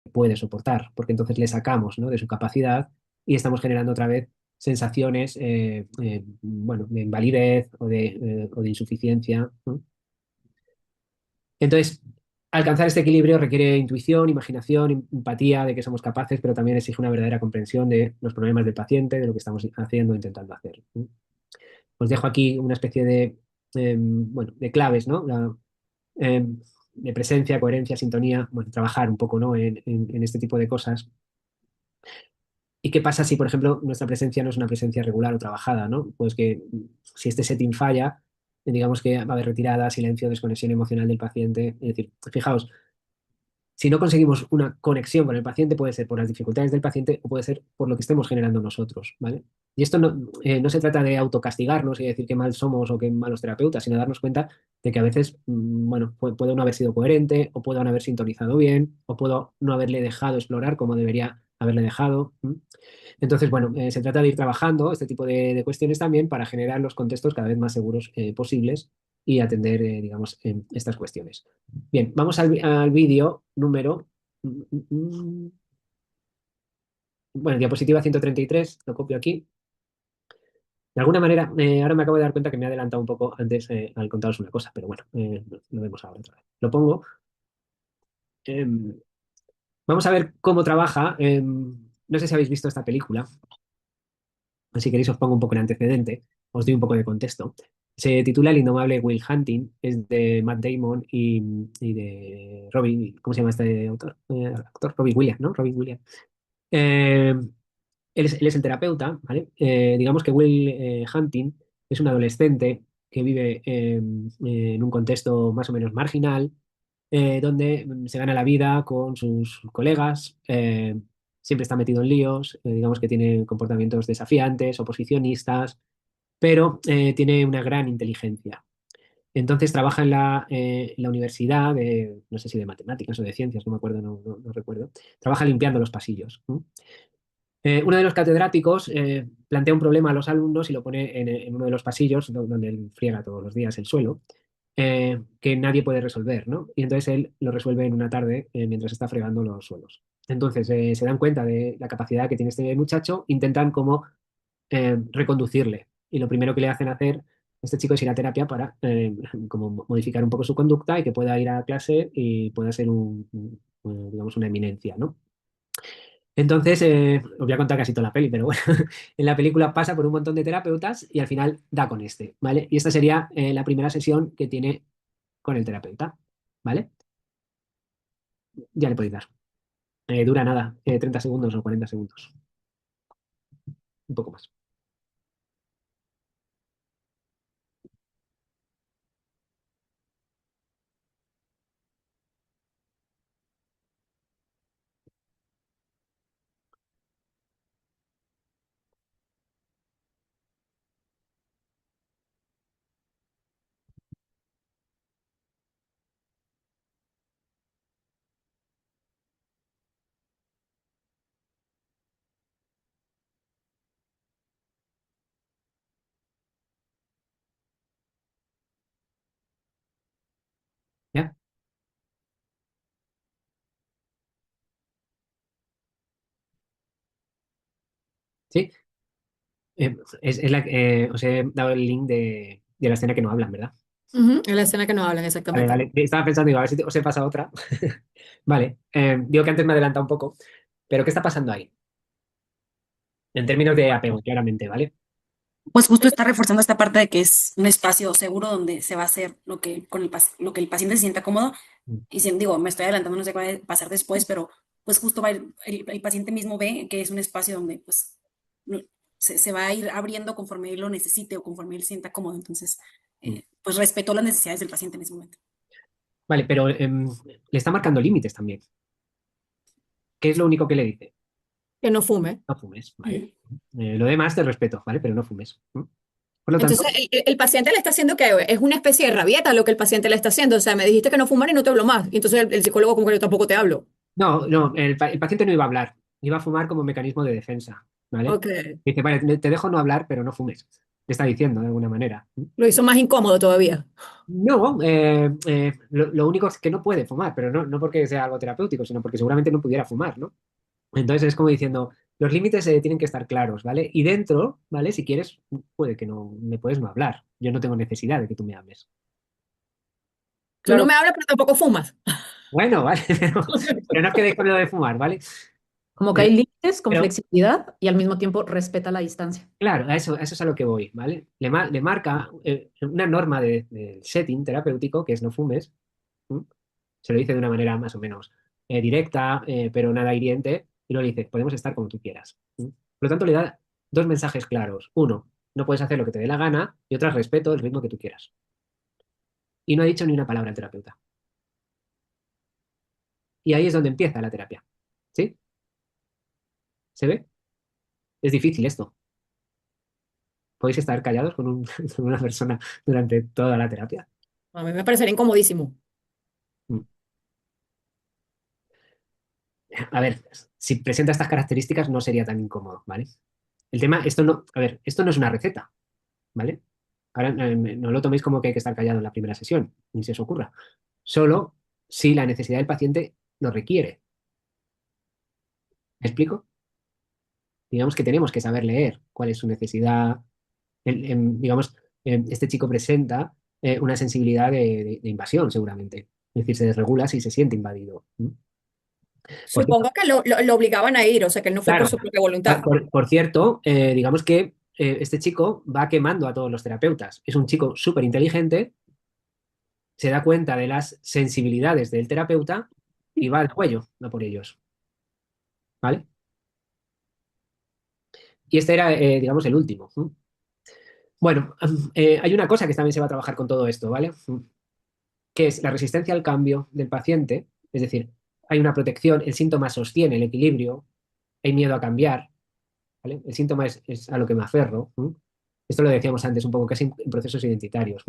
puede soportar, porque entonces le sacamos, ¿no?, de su capacidad y estamos generando otra vez sensaciones, bueno, de invalidez o de insuficiencia, ¿no? Entonces, alcanzar este equilibrio requiere intuición, imaginación, empatía de que somos capaces, pero también exige una verdadera comprensión de los problemas del paciente, de lo que estamos haciendo, intentando hacer, ¿no? Os dejo aquí una especie de, bueno, de claves, ¿no? De presencia, coherencia, sintonía, bueno, trabajar un poco, ¿no?, en este tipo de cosas. ¿Y qué pasa si, por ejemplo, nuestra presencia no es una presencia regular o trabajada, ¿no? Pues que si este setting falla, digamos que va a haber retirada, silencio, desconexión emocional del paciente. Es decir, fijaos, si no conseguimos una conexión con el paciente, puede ser por las dificultades del paciente o puede ser por lo que estemos generando nosotros, ¿vale? Y esto no se trata de autocastigarnos y decir qué mal somos o qué malos terapeutas, sino darnos cuenta de que a veces, bueno, puedo no haber sido coherente o puedo no haber sintonizado bien o puedo no haberle dejado explorar como debería haberle dejado. Entonces, bueno, se trata de ir trabajando este tipo de cuestiones también para generar los contextos cada vez más seguros posibles y atender, digamos, estas cuestiones. Bien, vamos al vídeo número, bueno, diapositiva 133, lo copio aquí. De alguna manera, ahora me acabo de dar cuenta que me he adelantado un poco antes al contaros una cosa, pero bueno, lo vemos ahora otra vez. Lo pongo. Em, Vamos a ver cómo trabaja. No sé si habéis visto esta película. Si queréis os pongo un poco en antecedente, os doy un poco de contexto. Se titula El indomable Will Hunting, es de Matt Damon y de Robin, ¿cómo se llama este autor? Actor, Robin Williams, ¿no? Robin Williams. Eh, él es el terapeuta, ¿vale? Digamos que Will Hunting es un adolescente que vive en un contexto más o menos marginal, donde se gana la vida con sus colegas, siempre está metido en líos, digamos que tiene comportamientos desafiantes, oposicionistas, pero tiene una gran inteligencia. Entonces trabaja en la universidad, no sé si de matemáticas o de ciencias, no me acuerdo, no recuerdo. Trabaja limpiando los pasillos, ¿no? Uno de los catedráticos plantea un problema a los alumnos y lo pone en uno de los pasillos, donde él friega todos los días el suelo, que nadie puede resolver, ¿no? Y entonces él lo resuelve en una tarde mientras está fregando los suelos. Entonces se dan cuenta de la capacidad que tiene este muchacho, intentan como reconducirle. Y lo primero que le hacen hacer a este chico es ir a terapia para como modificar un poco su conducta y que pueda ir a clase y pueda ser digamos, una eminencia, ¿no? Entonces, os voy a contar casi toda la peli, pero bueno, en la película pasa por un montón de terapeutas y al final da con este, ¿vale? Y esta sería la primera sesión que tiene con el terapeuta, ¿vale? Ya le podéis dar. Dura nada, 30 segundos o 40 segundos, un poco más. ¿Ya? ¿Sí? Os he dado el link de la escena que no hablan, ¿verdad? Ujú, es la escena que no hablan Vale, exactamente. vale. Estaba pensando, digo, a ver si os he pasado otra. Vale. Digo que antes me he adelantado un poco, pero ¿qué está pasando ahí? En términos de apego, claramente, ¿vale? Pues justo está reforzando esta parte de que es un espacio seguro donde se va a hacer lo que el paciente se sienta cómodo. Y si, digo, me estoy adelantando, no sé qué va a pasar después, pero pues justo el paciente mismo ve que es un espacio donde pues no- se va a ir abriendo conforme él lo necesite o conforme él se sienta cómodo. Entonces, Mm. pues respetó las necesidades del paciente en ese momento. Vale, pero le está marcando límites también. ¿Qué es lo único que le dice? Que no fume. No fumes, ¿vale? Lo demás te respeto, ¿vale? Pero no fumes. Por lo Entonces, tanto, el paciente le está haciendo que es una especie de rabieta lo que el paciente le está haciendo. O sea, me dijiste que no fumar y no te hablo más. Y entonces el psicólogo como que yo tampoco te hablo. no, el paciente no iba a hablar, iba a fumar como mecanismo de defensa, ¿vale? Ok. Dice, vale, te dejo no hablar, pero no fumes. le está diciendo de alguna manera. Lo hizo más incómodo todavía. No, lo único es que no puede fumar, pero no, no porque sea algo terapéutico, sino porque seguramente no pudiera fumar, ¿no? Entonces es como diciendo, los límites tienen que estar claros, ¿vale? Y dentro, ¿vale? Si quieres, puede que no, me puedes no hablar. Yo no tengo necesidad de que tú me hables. Tú no Claro, me hablas, pero tampoco fumas. bueno, ¿vale? Pero no quedéis con lo de fumar, ¿vale? Como que Eh, hay límites con pero flexibilidad y al mismo tiempo respeta la distancia. claro, a eso es a lo que voy, ¿vale? Le marca una norma de setting terapéutico que es no fumes. ¿m? Se lo dice de una manera más o menos directa, pero nada hiriente, y luego le dice, podemos estar como tú quieras. ¿m? Por lo tanto, le da dos mensajes claros. Uno, no puedes hacer lo que te dé la gana, y otra, respeto el ritmo que tú quieras. Y no ha dicho ni una palabra el terapeuta. Y ahí es donde empieza la terapia. ¿Sí? ¿Se ve? Es difícil esto. Podéis estar callados con, con una persona durante toda la terapia. A mí me parecería incomodísimo. Mm. A ver, si presenta estas características no sería tan incómodo, ¿vale? El tema, esto no, a ver, esto no es una receta, ¿vale? Ahora no lo toméis como que hay que estar callado en la primera sesión, ni se os ocurra. Solo si la necesidad del paciente lo requiere. ¿Me explico? Digamos que tenemos que saber leer cuál es su necesidad. Digamos, este chico presenta una sensibilidad de invasión, seguramente. Es decir, se desregula si se siente invadido. ¿Mm? Por cierto, Supongo que lo obligaban a ir, o sea, que él no fue por claro, su propia voluntad. por cierto, digamos que este chico va quemando a todos los terapeutas. Es un chico súper inteligente, se da cuenta de las sensibilidades del terapeuta y va al cuello, no por ellos. ¿Vale? Y este era, digamos, el último. Bueno, hay una cosa que también se va a trabajar con todo esto, ¿vale? Que es la resistencia al cambio del paciente, es decir, hay una protección, el síntoma sostiene el equilibrio, hay miedo a cambiar, ¿vale? El síntoma es a lo que me aferro. Esto lo decíamos antes un poco, casi en procesos identitarios.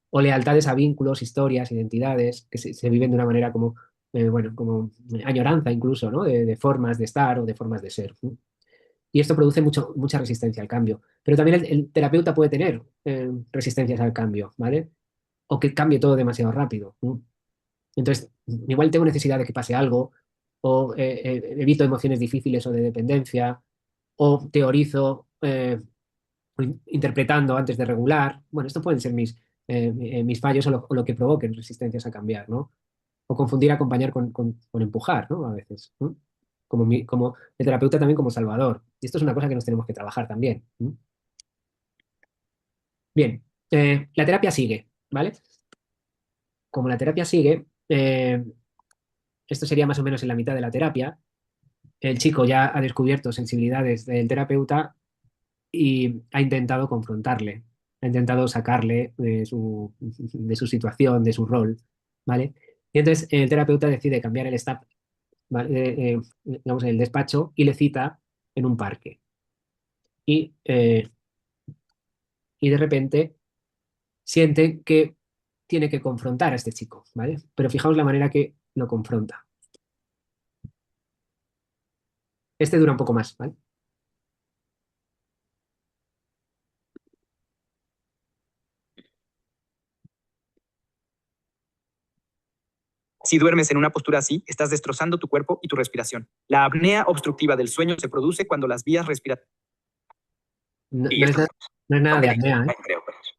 O lealtades a vínculos, historias, identidades, que se viven de una manera como, bueno, como añoranza incluso, ¿no? De formas de estar o de formas de ser. Y esto produce mucha resistencia al cambio. Pero también el terapeuta puede tener resistencias al cambio, ¿vale? O que cambie todo demasiado rápido. Entonces, igual tengo necesidad de que pase algo, o evito emociones difíciles o de dependencia, o teorizo interpretando antes de regular. Bueno, esto pueden ser mis fallos o lo que provoquen resistencias a cambiar, ¿no? O confundir acompañar con empujar, ¿no? A veces, ¿no? Como el terapeuta también como salvador. Y esto es una cosa que nos tenemos que trabajar también. ¿No? Bien, la terapia sigue, ¿vale? Como la terapia sigue, esto sería más o menos en la mitad de la terapia. El chico ya ha descubierto sensibilidades del terapeuta y ha intentado confrontarle, ha intentado sacarle de su situación, de su rol, ¿vale? Y entonces el terapeuta decide cambiar el staff, ¿vale? Digamos, el despacho y le cita en un parque. Y de repente siente que tiene que confrontar a este chico, ¿vale? Pero fijaos la manera que lo confronta. Este dura un poco más, ¿vale? Si duermes en una postura así, estás destrozando tu cuerpo y tu respiración. La apnea obstructiva del sueño se produce cuando las vías respiratorias... No, Y esto no es nada de compete apnea, ¿eh? entre óperas.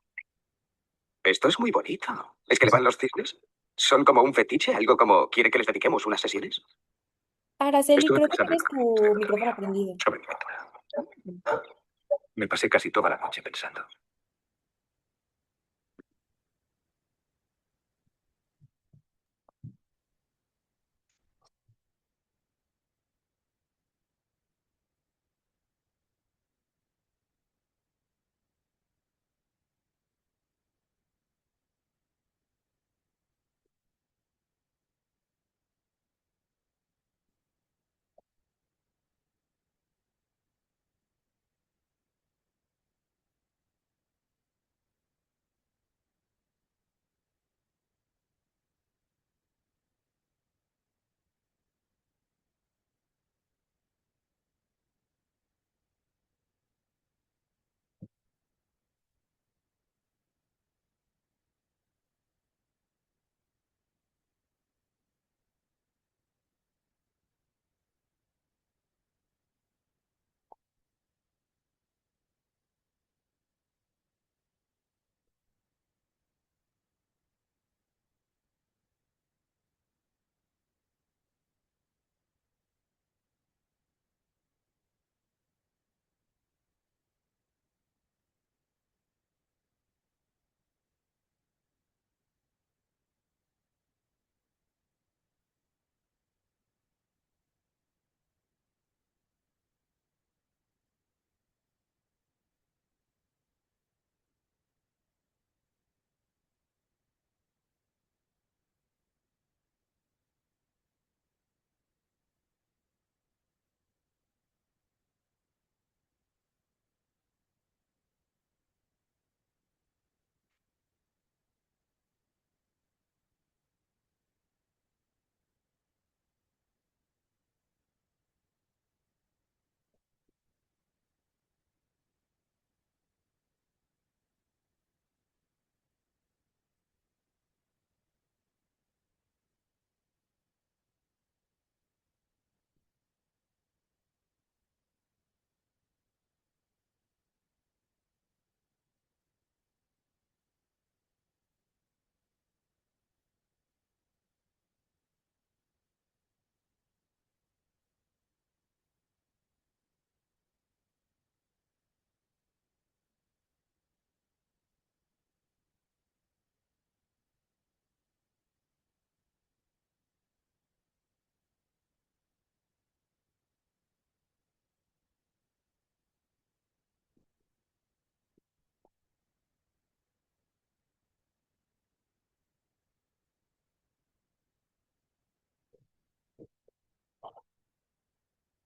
Esto es muy bonito. ¿Es que le van los cisnes? ¿Son como un fetiche? ¿Algo como quiere que les dediquemos unas sesiones? Araceli, Estuve creo que pensando en tienes una tu cosa micrófono prendido. sobre mi aventura. Me pasé casi toda la noche pensando.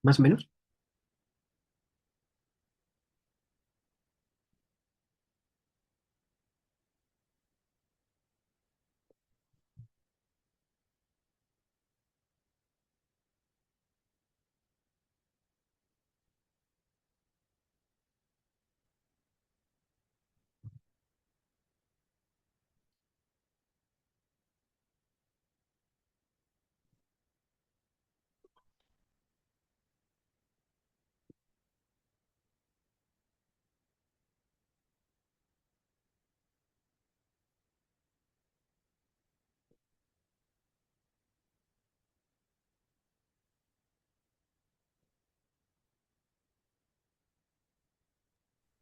más o menos.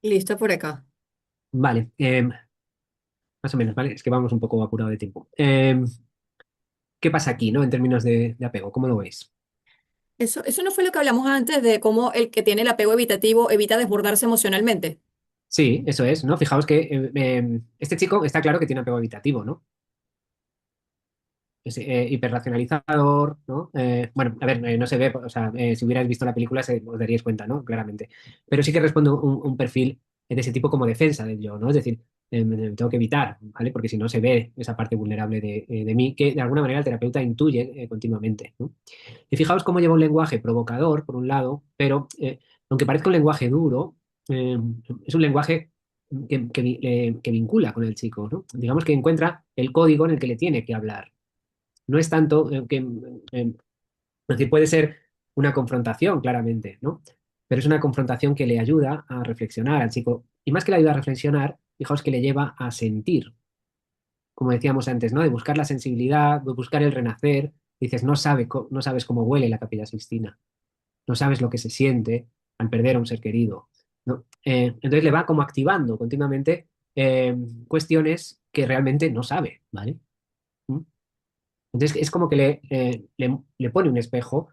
Listo por acá. Vale, más o menos, ¿vale? Es que vamos un poco apurado de tiempo. ¿Qué pasa aquí, ¿no? En términos de apego, ¿cómo lo veis? Eso no fue lo que hablamos antes de cómo el que tiene el apego evitativo evita desbordarse emocionalmente. Sí, eso es, ¿no? Fijaos que este chico está claro que tiene apego evitativo, ¿no? Es hiperracionalizador, ¿no? Bueno, a ver, no se ve, o sea, si hubierais visto la película os daríais cuenta, ¿no? Claramente. Pero sí que responde un perfil de ese tipo como defensa del yo, ¿no? Es decir, me tengo que evitar, ¿vale? Porque si no se ve esa parte vulnerable de mí, que de alguna manera el terapeuta intuye continuamente, ¿no? Y fijaos cómo lleva un lenguaje provocador, por un lado, pero aunque parezca un lenguaje duro, eh, es un lenguaje que vincula con el chico, ¿no? Digamos que encuentra el código en el que le tiene que hablar. No es tanto es decir, puede ser una confrontación, claramente, ¿no? Pero es una confrontación que le ayuda a reflexionar al chico. Y más que le ayuda a reflexionar, fijaos que le lleva a sentir, como decíamos antes, ¿no? De buscar la sensibilidad, de buscar el renacer. Dices, no sabes cómo huele la Capilla Sixtina, no sabes lo que se siente al perder a un ser querido, ¿no? Entonces le va como activando continuamente cuestiones que realmente no sabe, ¿vale? ¿Mm? Entonces es como que le pone un espejo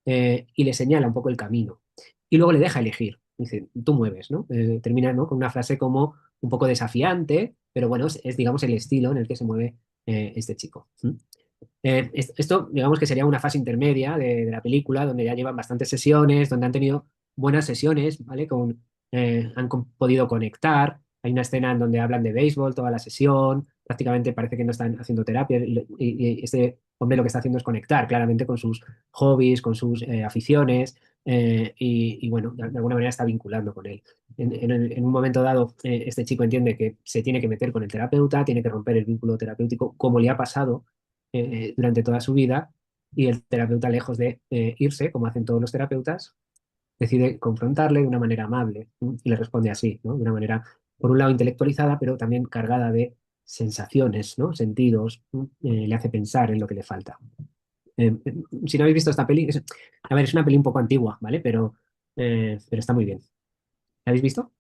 y le señala un poco el camino. Y luego le deja elegir. Dice, tú mueves, ¿no? Termina, ¿no? Con una frase como un poco desafiante, pero bueno, digamos el estilo en el que se mueve este chico. ¿Mm? Esto, digamos que sería una fase intermedia de la película, donde ya llevan bastantes sesiones, donde han tenido buenas sesiones, ¿vale? Podido conectar. Hay una escena en donde hablan de béisbol toda la sesión, prácticamente parece que no están haciendo terapia, y este hombre lo que está haciendo es conectar claramente con sus hobbies, con sus aficiones, y bueno, de alguna manera está vinculando con él. En un momento dado, este chico entiende que se tiene que meter con el terapeuta, tiene que romper el vínculo terapéutico, como le ha pasado durante toda su vida, y el terapeuta, lejos de irse, como hacen todos los terapeutas, decide confrontarle de una manera amable, ¿no? Y le responde así, ¿no? De una manera, por un lado, intelectualizada, pero también cargada de sensaciones, ¿no? Sentidos, ¿no? Le hace pensar en lo que le falta. Si no habéis visto esta peli, a ver, es una peli un poco antigua, ¿vale? Pero está muy bien. ¿La habéis visto?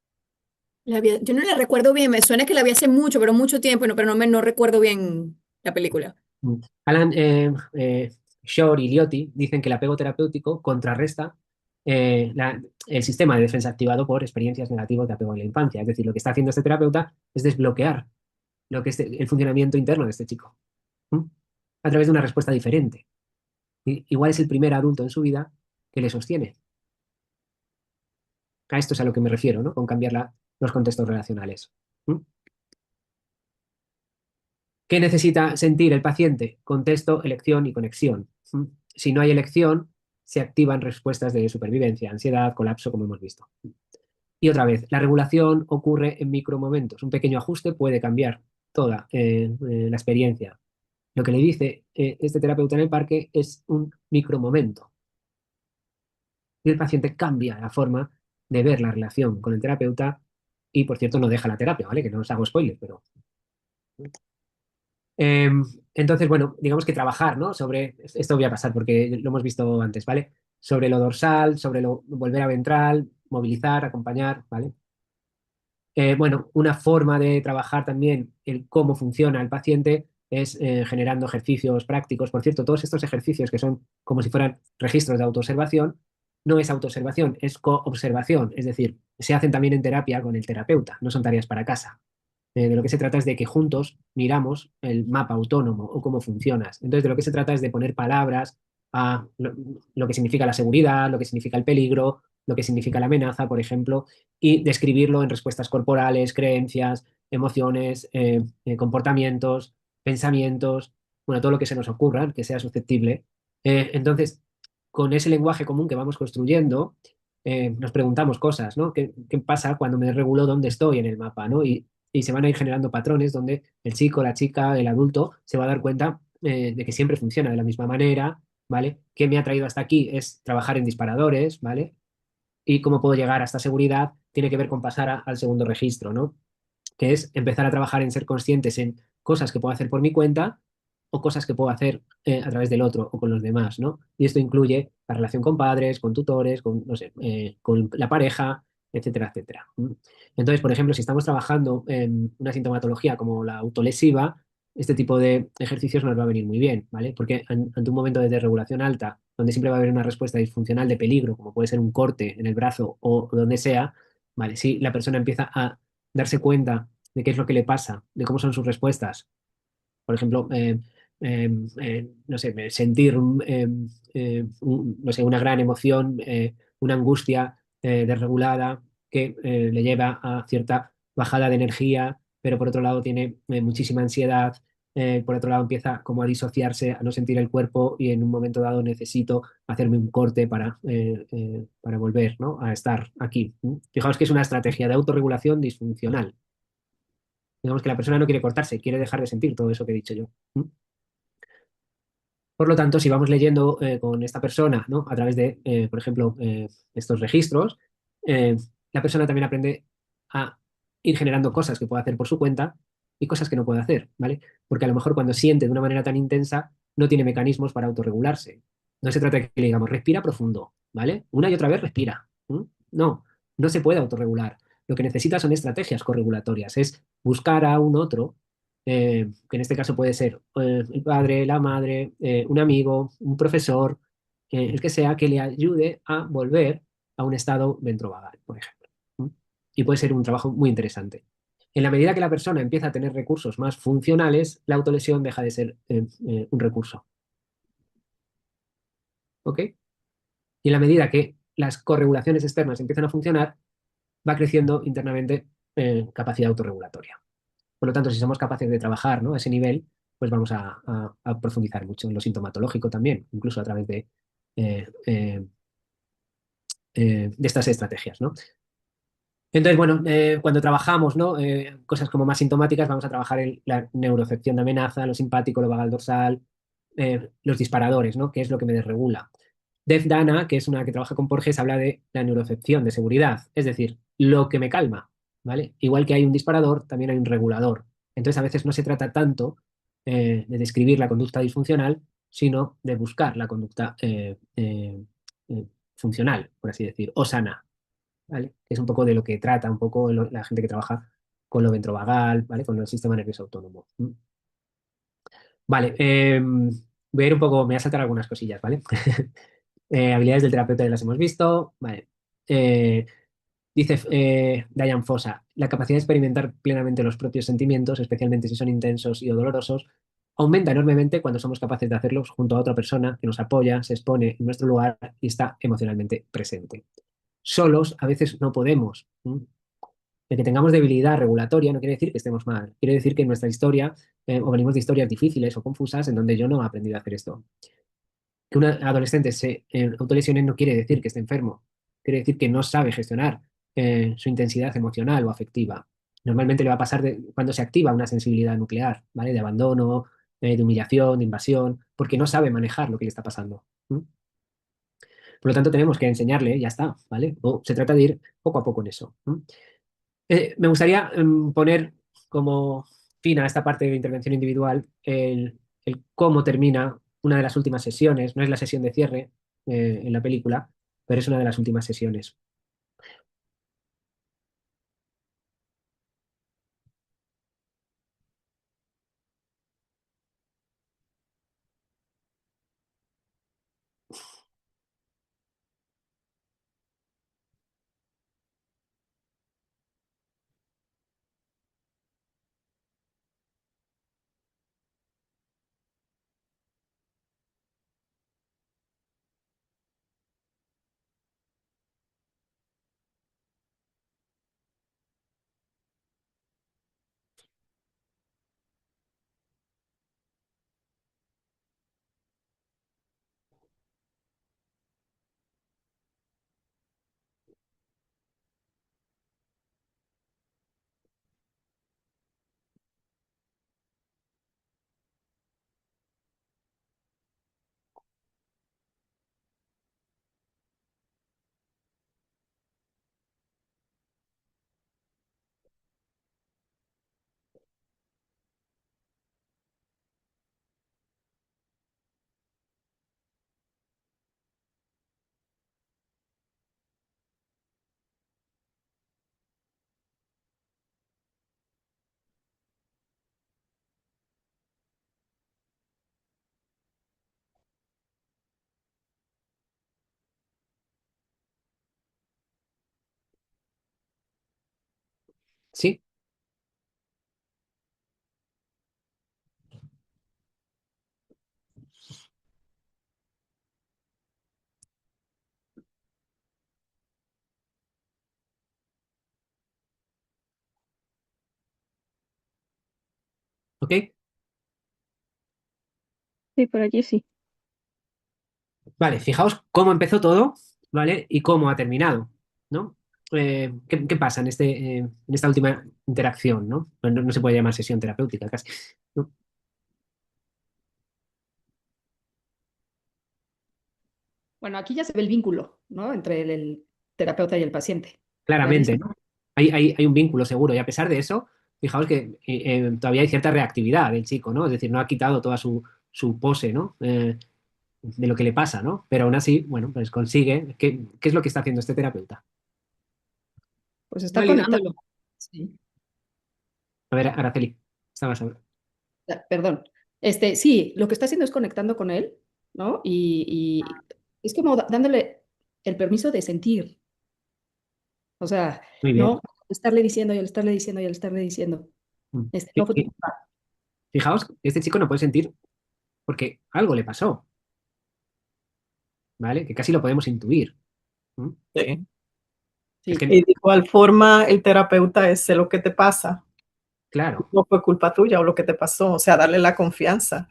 Yo no la recuerdo bien, me suena que la vi hace mucho, pero mucho tiempo, no, pero no recuerdo bien la película. Mm. Alan Shore y Liotti dicen que el apego terapéutico contrarresta el sistema de defensa activado por experiencias negativas de apego en la infancia. Es decir, lo que está haciendo este terapeuta es desbloquear lo que es el funcionamiento interno de este chico, ¿m? A través de una respuesta diferente. Igual es el primer adulto en su vida que le sostiene. A esto es a lo que me refiero, ¿no? Con cambiar los contextos relacionales. ¿M? ¿Qué necesita sentir el paciente? Contexto, elección y conexión. Si no hay elección, se activan respuestas de supervivencia, ansiedad, colapso, como hemos visto. Y otra vez, la regulación ocurre en micromomentos. Un pequeño ajuste puede cambiar toda la experiencia. Lo que le dice este terapeuta en el parque es un micromomento. Y el paciente cambia la forma de ver la relación con el terapeuta y, por cierto, no deja la terapia, ¿vale? Que no os hago spoiler, pero Eh, entonces, bueno, digamos que trabajar, ¿no? Sobre, esto voy a pasar porque lo hemos visto antes, ¿vale? Sobre lo dorsal, sobre lo volver a ventral, movilizar, acompañar, ¿vale? Bueno, una forma de trabajar también el cómo funciona el paciente es generando ejercicios prácticos. Por cierto, todos estos ejercicios que son como si fueran registros de autoobservación, no es autoobservación, es coobservación. Es decir, se hacen también en terapia con el terapeuta, no son tareas para casa. De lo que se trata es de que juntos miramos el mapa autónomo o cómo funcionas. Entonces, de lo que se trata es de poner palabras a lo que significa la seguridad, lo que significa el peligro, lo que significa la amenaza, por ejemplo, y describirlo en respuestas corporales, creencias, emociones, comportamientos, pensamientos, bueno, todo lo que se nos ocurra, que sea susceptible. Entonces, con ese lenguaje común que vamos construyendo, nos preguntamos cosas, ¿no? ¿Qué pasa cuando me regulo dónde estoy en el mapa, ¿no? Y se van a ir generando patrones donde el chico, la chica, el adulto se va a dar cuenta de que siempre funciona de la misma manera, ¿vale? ¿Qué me ha traído hasta aquí? Es trabajar en disparadores, ¿vale? Y cómo puedo llegar a esta seguridad tiene que ver con pasar al segundo registro, ¿no? Que es empezar a trabajar en ser conscientes en cosas que puedo hacer por mi cuenta o cosas que puedo hacer a través del otro o con los demás, ¿no? Y esto incluye la relación con padres, con tutores, con, no sé, con la pareja, etcétera, etcétera. Entonces, por ejemplo, si estamos trabajando en una sintomatología como la autolesiva, este tipo de ejercicios nos va a venir muy bien, ¿vale? Porque ante un momento de desregulación alta, donde siempre va a haber una respuesta disfuncional de peligro, como puede ser un corte en el brazo o donde sea, ¿vale? Si la persona empieza a darse cuenta de qué es lo que le pasa, de cómo son sus respuestas. Por ejemplo, no sé, sentir no sé, una gran emoción, una angustia desregulada que le lleva a cierta bajada de energía, pero por otro lado tiene muchísima ansiedad. Por otro lado empieza como a disociarse, a no sentir el cuerpo y en un momento dado necesito hacerme un corte para volver, ¿no? A estar aquí. Fijaos que es una estrategia de autorregulación disfuncional. Digamos que la persona no quiere cortarse, quiere dejar de sentir todo eso que he dicho yo. Por lo tanto, si vamos leyendo con esta persona, ¿no? A través de, por ejemplo, estos registros, eh, la persona también aprende a ir generando cosas que puede hacer por su cuenta y cosas que no puede hacer, ¿vale? Porque a lo mejor cuando siente de una manera tan intensa, no tiene mecanismos para autorregularse. No se trata de que le digamos, respira profundo, ¿vale? Una y otra vez respira. No, no se puede autorregular. Lo que necesita son estrategias corregulatorias, es buscar a un otro que en este caso puede ser el padre, la madre, un amigo, un profesor, el que sea, que le ayude a volver a un estado ventrovagal, por ejemplo. ¿Mm? Y puede ser un trabajo muy interesante. En la medida que la persona empieza a tener recursos más funcionales, la autolesión deja de ser un recurso. ¿Ok? Y en la medida que las corregulaciones externas empiezan a funcionar, va creciendo internamente capacidad autorregulatoria. Por lo tanto, si somos capaces de trabajar, ¿no? A ese nivel, pues vamos a profundizar mucho en lo sintomatológico también, incluso a través de estas estrategias, ¿no? Entonces, bueno, cuando trabajamos, ¿no? Cosas como más sintomáticas, vamos a trabajar en la neurocepción de amenaza, lo simpático, lo vagal dorsal, los disparadores, ¿no? Que es lo que me desregula. Dev Dana, que es una que trabaja con Porges, habla de la neurocepción de seguridad, es decir, lo que me calma, ¿vale? Igual que hay un disparador, también hay un regulador. Entonces, a veces no se trata tanto de describir la conducta disfuncional, sino de buscar la conducta funcional, por así decir, o sana, ¿vale? Que es un poco de lo que trata un poco la gente que trabaja con lo ventrovagal, ¿vale? Con el sistema nervioso autónomo. Vale, voy a ir un poco, me voy a saltar algunas cosillas, ¿vale? Habilidades del terapeuta ya las hemos visto. Vale. Dice Diane Fossa, la capacidad de experimentar plenamente los propios sentimientos, especialmente si son intensos y o dolorosos, aumenta enormemente cuando somos capaces de hacerlos junto a otra persona que nos apoya, se expone en nuestro lugar y está emocionalmente presente. Solos a veces no podemos. El que tengamos debilidad regulatoria no quiere decir que estemos mal, quiere decir que en nuestra historia, o venimos de historias difíciles o confusas en donde yo no he aprendido a hacer esto. Que un adolescente se autolesione no quiere decir que esté enfermo, quiere decir que no sabe gestionar su intensidad emocional o afectiva. Normalmente le va a pasar cuando se activa una sensibilidad nuclear, ¿vale? De abandono, de humillación, de invasión, porque no sabe manejar lo que le está pasando. Por lo tanto, tenemos que enseñarle, ya está, ¿vale? O se trata de ir poco a poco en eso. Me gustaría poner como fin a esta parte de intervención individual el cómo termina una de las últimas sesiones. No es la sesión de cierre en la película, pero es una de las últimas sesiones. ¿Sí? ¿Ok? Sí, por allí sí. Vale, fijaos cómo empezó todo, ¿vale? Y cómo ha terminado, ¿no? ¿Qué pasa en esta última interacción, ¿no? No se puede llamar sesión terapéutica casi, ¿no? Bueno, aquí ya se ve el vínculo, ¿no? Entre el terapeuta y el paciente. Claramente, Clarísimo. ¿no? Hay un vínculo seguro y a pesar de eso, fijaos que todavía hay cierta reactividad del chico, ¿no? Es decir, no ha quitado toda su pose, ¿no? De lo que le pasa, ¿no? Pero aún así, bueno, pues consigue. ¿Qué es lo que está haciendo este terapeuta? Pues está conectado. Validándolo. Sí. A ver, Araceli, estabas a ver. Perdón. Sí, lo que está haciendo es conectando con él, ¿no? Y es como dándole el permiso de sentir. O sea, Muy bien. no estarle diciendo y al estarle diciendo y al estarle diciendo. Mm. No, Fijaos, este chico no puede sentir porque algo le pasó, ¿vale? Que casi lo podemos intuir. ¿Mm? Sí. Es sí, que, Y de igual forma, el terapeuta es sé lo que te pasa. claro, No fue culpa tuya o lo que te pasó. O sea, darle la confianza.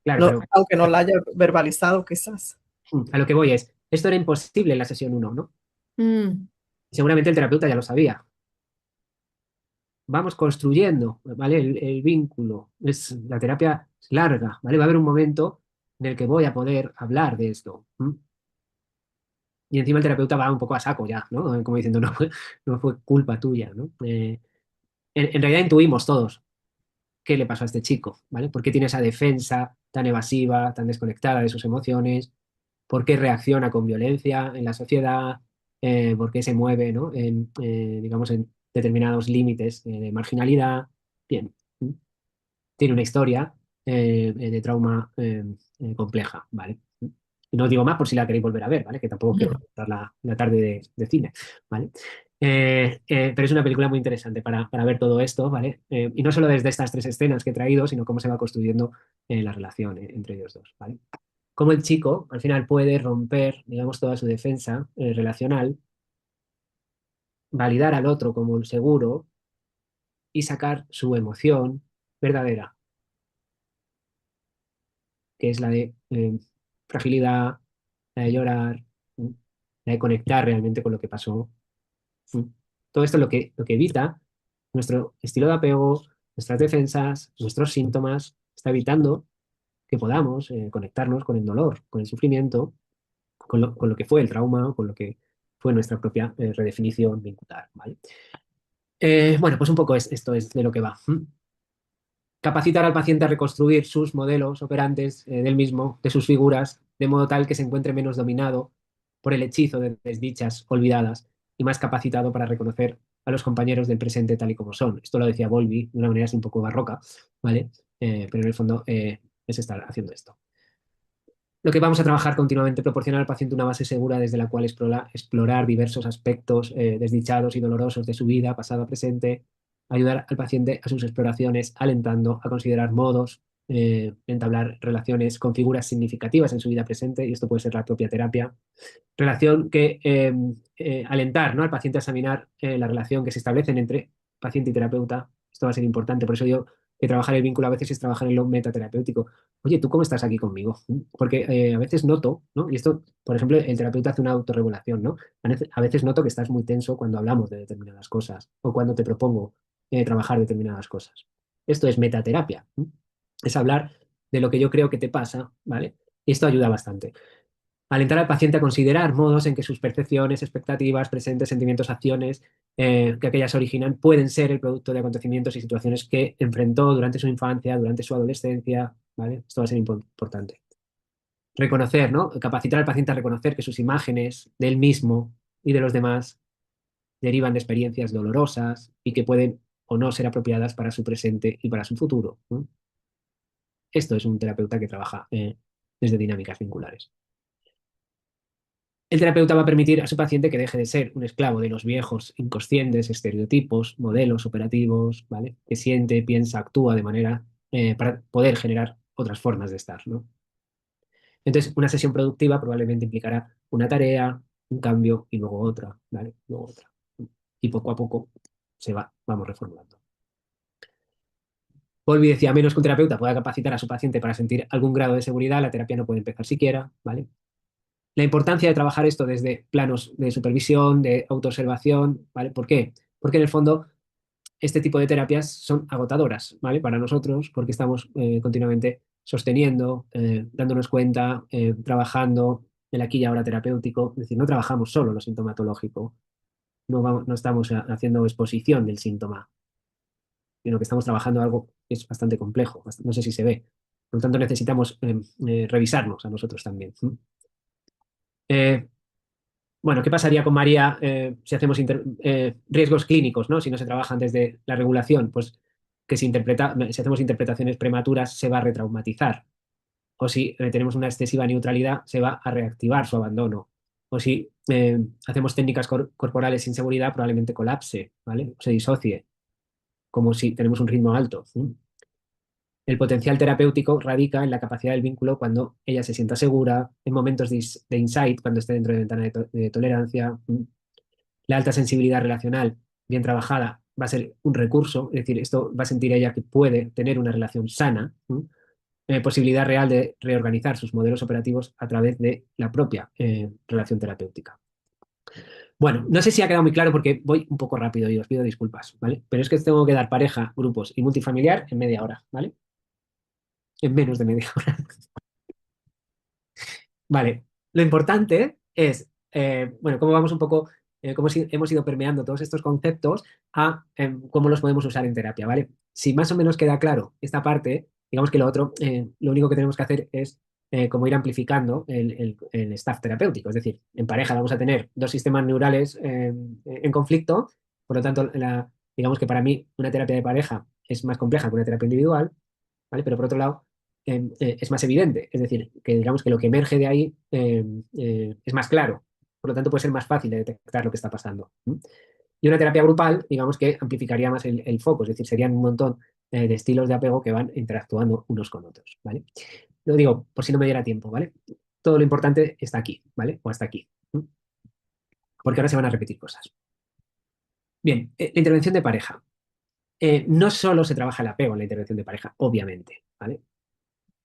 claro, No, pero aunque no la haya verbalizado, quizás. a lo que voy es, esto era imposible en la sesión uno, ¿no? Mm, Seguramente el terapeuta ya lo sabía. Vamos construyendo, ¿vale? El vínculo. La terapia es larga, ¿vale? Va a haber un momento en el que voy a poder hablar de esto. ¿Mm? Y encima el terapeuta va un poco a saco ya, ¿no? Como diciendo, no fue culpa tuya, ¿no? En realidad intuimos todos qué le pasó a este chico, ¿vale? ¿Por qué tiene esa defensa tan evasiva, tan desconectada de sus emociones? ¿Por qué reacciona con violencia en la sociedad? ¿Por qué se mueve, ¿no? Digamos, en determinados límites de marginalidad? Bien, ¿Mm? Tiene una historia de trauma compleja, ¿vale? Y no os digo más por si la queréis volver a ver, ¿vale? Que tampoco quiero pasar la tarde de cine, ¿vale? Pero es una película muy interesante para ver todo esto, ¿vale? Y no solo desde estas tres escenas que he traído, sino cómo se va construyendo la relación entre ellos dos, ¿vale? Cómo el chico al final puede romper, digamos, toda su defensa relacional, validar al otro como un seguro y sacar su emoción verdadera, que es la de fragilidad, la de llorar, ¿sí? La de conectar realmente con lo que pasó. ¿Sí? Todo esto lo que evita nuestro estilo de apego, nuestras defensas, nuestros síntomas, está evitando que podamos conectarnos con el dolor, con el sufrimiento, con lo que fue el trauma, con lo que fue nuestra propia redefinición vincular, ¿vale? Bueno, pues un poco esto es de lo que va. ¿Mm? Capacitar al paciente a reconstruir sus modelos operantes del mismo, de sus figuras, de modo tal que se encuentre menos dominado por el hechizo de desdichas olvidadas y más capacitado para reconocer a los compañeros del presente tal y como son. Esto lo decía Bowlby de una manera así un poco barroca, ¿vale? Pero en el fondo es estar haciendo esto. Lo que vamos a trabajar continuamente, proporcionar al paciente una base segura desde la cual explorar diversos aspectos desdichados y dolorosos de su vida, pasado, presente, ayudar al paciente a sus exploraciones, alentando a considerar modos, entablar relaciones con figuras significativas en su vida presente, y esto puede ser la propia terapia. Relación que alentar, ¿no? Al paciente a examinar la relación que se establecen entre paciente y terapeuta. Esto va a ser importante, por eso yo que trabajar el vínculo a veces es trabajar en lo metaterapéutico. Oye, ¿tú cómo estás aquí conmigo? Porque a veces noto, ¿no? Y esto, por ejemplo, el terapeuta hace una autorregulación, ¿no? A veces noto que estás muy tenso cuando hablamos de determinadas cosas o cuando te propongo trabajar determinadas cosas. Esto es metaterapia. Es hablar de lo que yo creo que te pasa, ¿vale? Y esto ayuda bastante. Alentar al paciente a considerar modos en que sus percepciones, expectativas, presentes, sentimientos, acciones que aquellas originan pueden ser el producto de acontecimientos y situaciones que enfrentó durante su infancia, durante su adolescencia, ¿vale? Esto va a ser importante. Reconocer, ¿no? Capacitar al paciente a reconocer que sus imágenes de él mismo y de los demás derivan de experiencias dolorosas y que pueden o no ser apropiadas para su presente y para su futuro, ¿no? Esto es un terapeuta que trabaja desde dinámicas vinculares. El terapeuta va a permitir a su paciente que deje de ser un esclavo de los viejos inconscientes, estereotipos, modelos operativos, ¿vale? Que siente, piensa, actúa de manera para poder generar otras formas de estar, ¿no? Entonces, una sesión productiva probablemente implicará una tarea, un cambio y luego otra, ¿vale? Luego otra. Y poco a poco vamos reformulando. Bowlby decía, a menos que un terapeuta pueda capacitar a su paciente para sentir algún grado de seguridad, la terapia no puede empezar siquiera, ¿vale? La importancia de trabajar esto desde planos de supervisión, de autoobservación, ¿vale? ¿Por qué? Porque en el fondo este tipo de terapias son agotadoras, ¿vale? Para nosotros, porque estamos continuamente sosteniendo, dándonos cuenta, trabajando el aquí y ahora terapéutico. Es decir, no trabajamos solo lo sintomatológico, no estamos haciendo exposición del síntoma, sino que estamos trabajando algo que es bastante complejo, no sé si se ve. Por lo tanto, necesitamos revisarnos a nosotros también. Eh, Bueno, ¿qué pasaría con María si hacemos riesgos clínicos, ¿no? Si no se trabajan desde la regulación, pues que si hacemos interpretaciones prematuras se va a retraumatizar. O si tenemos una excesiva neutralidad, se va a reactivar su abandono. O si hacemos técnicas corporales sin seguridad, probablemente colapse, ¿vale? O se disocie, como si tenemos un ritmo alto. El potencial terapéutico radica en la capacidad del vínculo cuando ella se sienta segura, en momentos de insight, cuando esté dentro de ventana de tolerancia. La alta sensibilidad relacional bien trabajada va a ser un recurso, es decir, esto va a sentir ella que puede tener una relación sana, posibilidad real de reorganizar sus modelos operativos a través de la propia relación terapéutica. Bueno, no sé si ha quedado muy claro porque voy un poco rápido y os pido disculpas, ¿vale? Pero es que tengo que dar pareja, grupos y multifamiliar en media hora, ¿vale? En menos de media hora. Vale, lo importante es, bueno, cómo vamos un poco, hemos ido permeando todos estos conceptos a cómo los podemos usar en terapia, ¿vale? Si más o menos queda claro esta parte, digamos que lo otro, lo único que tenemos que hacer es como ir amplificando el staff terapéutico. Es decir, en pareja vamos a tener dos sistemas neurales en conflicto, por lo tanto, digamos que para mí una terapia de pareja es más compleja que una terapia individual, ¿vale? Pero por otro lado, es más evidente, es decir, que digamos que lo que emerge de ahí es más claro, por lo tanto puede ser más fácil de detectar lo que está pasando. Y una terapia grupal, digamos que amplificaría más el foco, es decir, serían un montón de estilos de apego que van interactuando unos con otros, ¿vale? Lo digo por si no me diera tiempo, ¿vale? Todo lo importante está aquí, ¿vale? O hasta aquí. Porque ahora se van a repetir cosas. Bien, la intervención de pareja. No solo se trabaja el apego en la intervención de pareja, obviamente, ¿vale?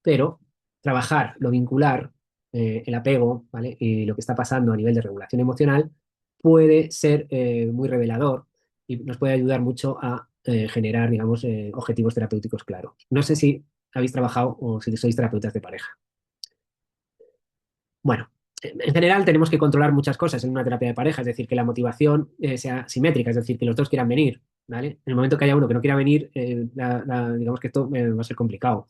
Pero trabajar lo vincular, el apego, ¿vale? Y lo que está pasando a nivel de regulación emocional puede ser muy revelador y nos puede ayudar mucho a generar, digamos, objetivos terapéuticos claros. No sé si habéis trabajado o si sois terapeutas de pareja. Bueno, en general tenemos que controlar muchas cosas en una terapia de pareja, es decir, que la motivación sea simétrica, es decir, que los dos quieran venir, ¿vale? En el momento que haya uno que no quiera venir, digamos que esto va a ser complicado.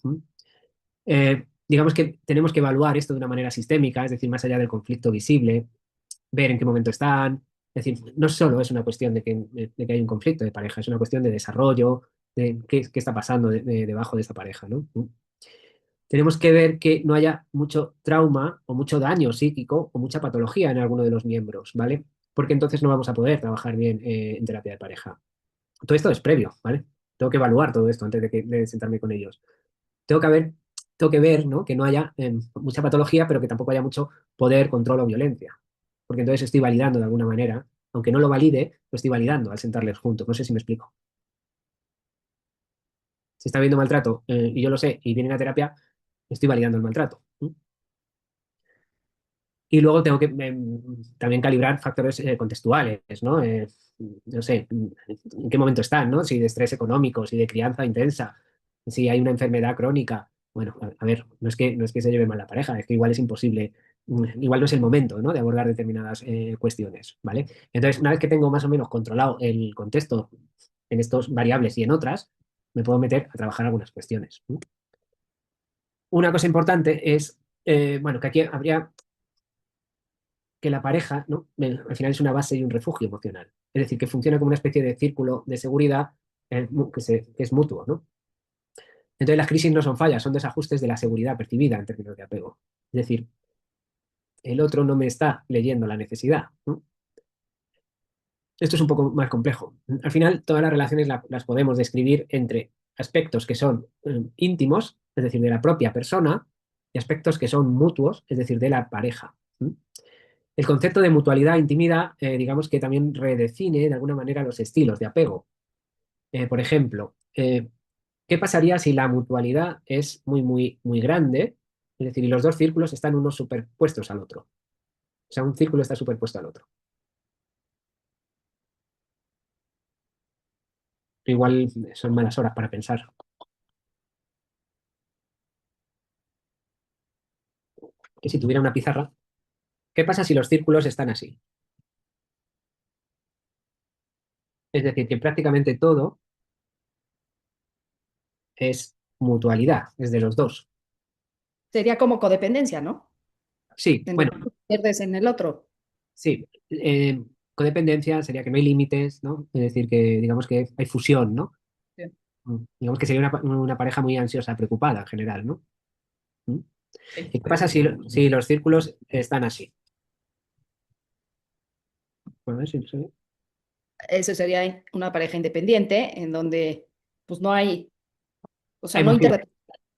Digamos que tenemos que evaluar esto de una manera sistémica, es decir, más allá del conflicto visible, ver en qué momento están. Es decir, no solo es una cuestión de que hay un conflicto de pareja, es una cuestión de desarrollo, de qué está pasando debajo de esta pareja, ¿no? Tenemos que ver que no haya mucho trauma o mucho daño psíquico o mucha patología en alguno de los miembros, ¿vale? Porque entonces no vamos a poder trabajar bien en terapia de pareja. Todo esto es previo, ¿vale? Tengo que evaluar todo esto antes de sentarme con ellos. Tengo que ver, tengo que ver, ¿no? Que no haya mucha patología, pero que tampoco haya mucho poder, control o violencia. Porque entonces estoy validando de alguna manera, aunque no lo valide, lo estoy validando al sentarles juntos. No sé si me explico. Si está habiendo maltrato y yo lo sé y vienen a terapia, estoy validando el maltrato. Y luego tengo que también calibrar factores contextuales, ¿no? No sé, en qué momento están, ¿no? Si de estrés económico, si de crianza intensa, si hay una enfermedad crónica. Bueno, a ver, no es que se lleve mal la pareja, es que igual es imposible, igual no es el momento, ¿no? De abordar determinadas cuestiones, ¿vale? Entonces, una vez que tengo más o menos controlado el contexto en estas variables y en otras, me puedo meter a trabajar algunas cuestiones. Una cosa importante es, bueno, que aquí habría que la pareja, ¿no? Al final es una base y un refugio emocional. Es decir, que funciona como una especie de círculo de seguridad que es mutuo, ¿no? Entonces las crisis no son fallas, son desajustes de la seguridad percibida en términos de apego. Es decir, el otro no me está leyendo la necesidad, ¿no? Esto es un poco más complejo. Al final, todas las relaciones las podemos describir entre aspectos que son íntimos, es decir, de la propia persona, y aspectos que son mutuos, es decir, de la pareja. El concepto de mutualidad, intimidad, digamos que también redefine de alguna manera los estilos de apego. Por ejemplo, ¿qué pasaría si la mutualidad es muy, muy, muy grande? Es decir, y los dos círculos están unos superpuestos al otro. O sea, un círculo está superpuesto al otro. Igual son malas horas para pensar. Que si tuviera una pizarra, ¿qué pasa si los círculos están así? Es decir, que prácticamente todo es mutualidad, es de los dos. Sería como codependencia, ¿no? Sí, En bueno, donde tú pierdes en el otro. sí. Codependencia sería que no hay límites, ¿no? Es decir, que digamos que hay fusión, ¿no? Sí. Digamos que sería una pareja muy ansiosa, preocupada en general, ¿no? ¿Mm? ¿Y Sí. qué pasa si los círculos están así? Bueno, a ver si se ve. Eso sería una pareja independiente en donde pues no hay, o sea, Hay no motivo.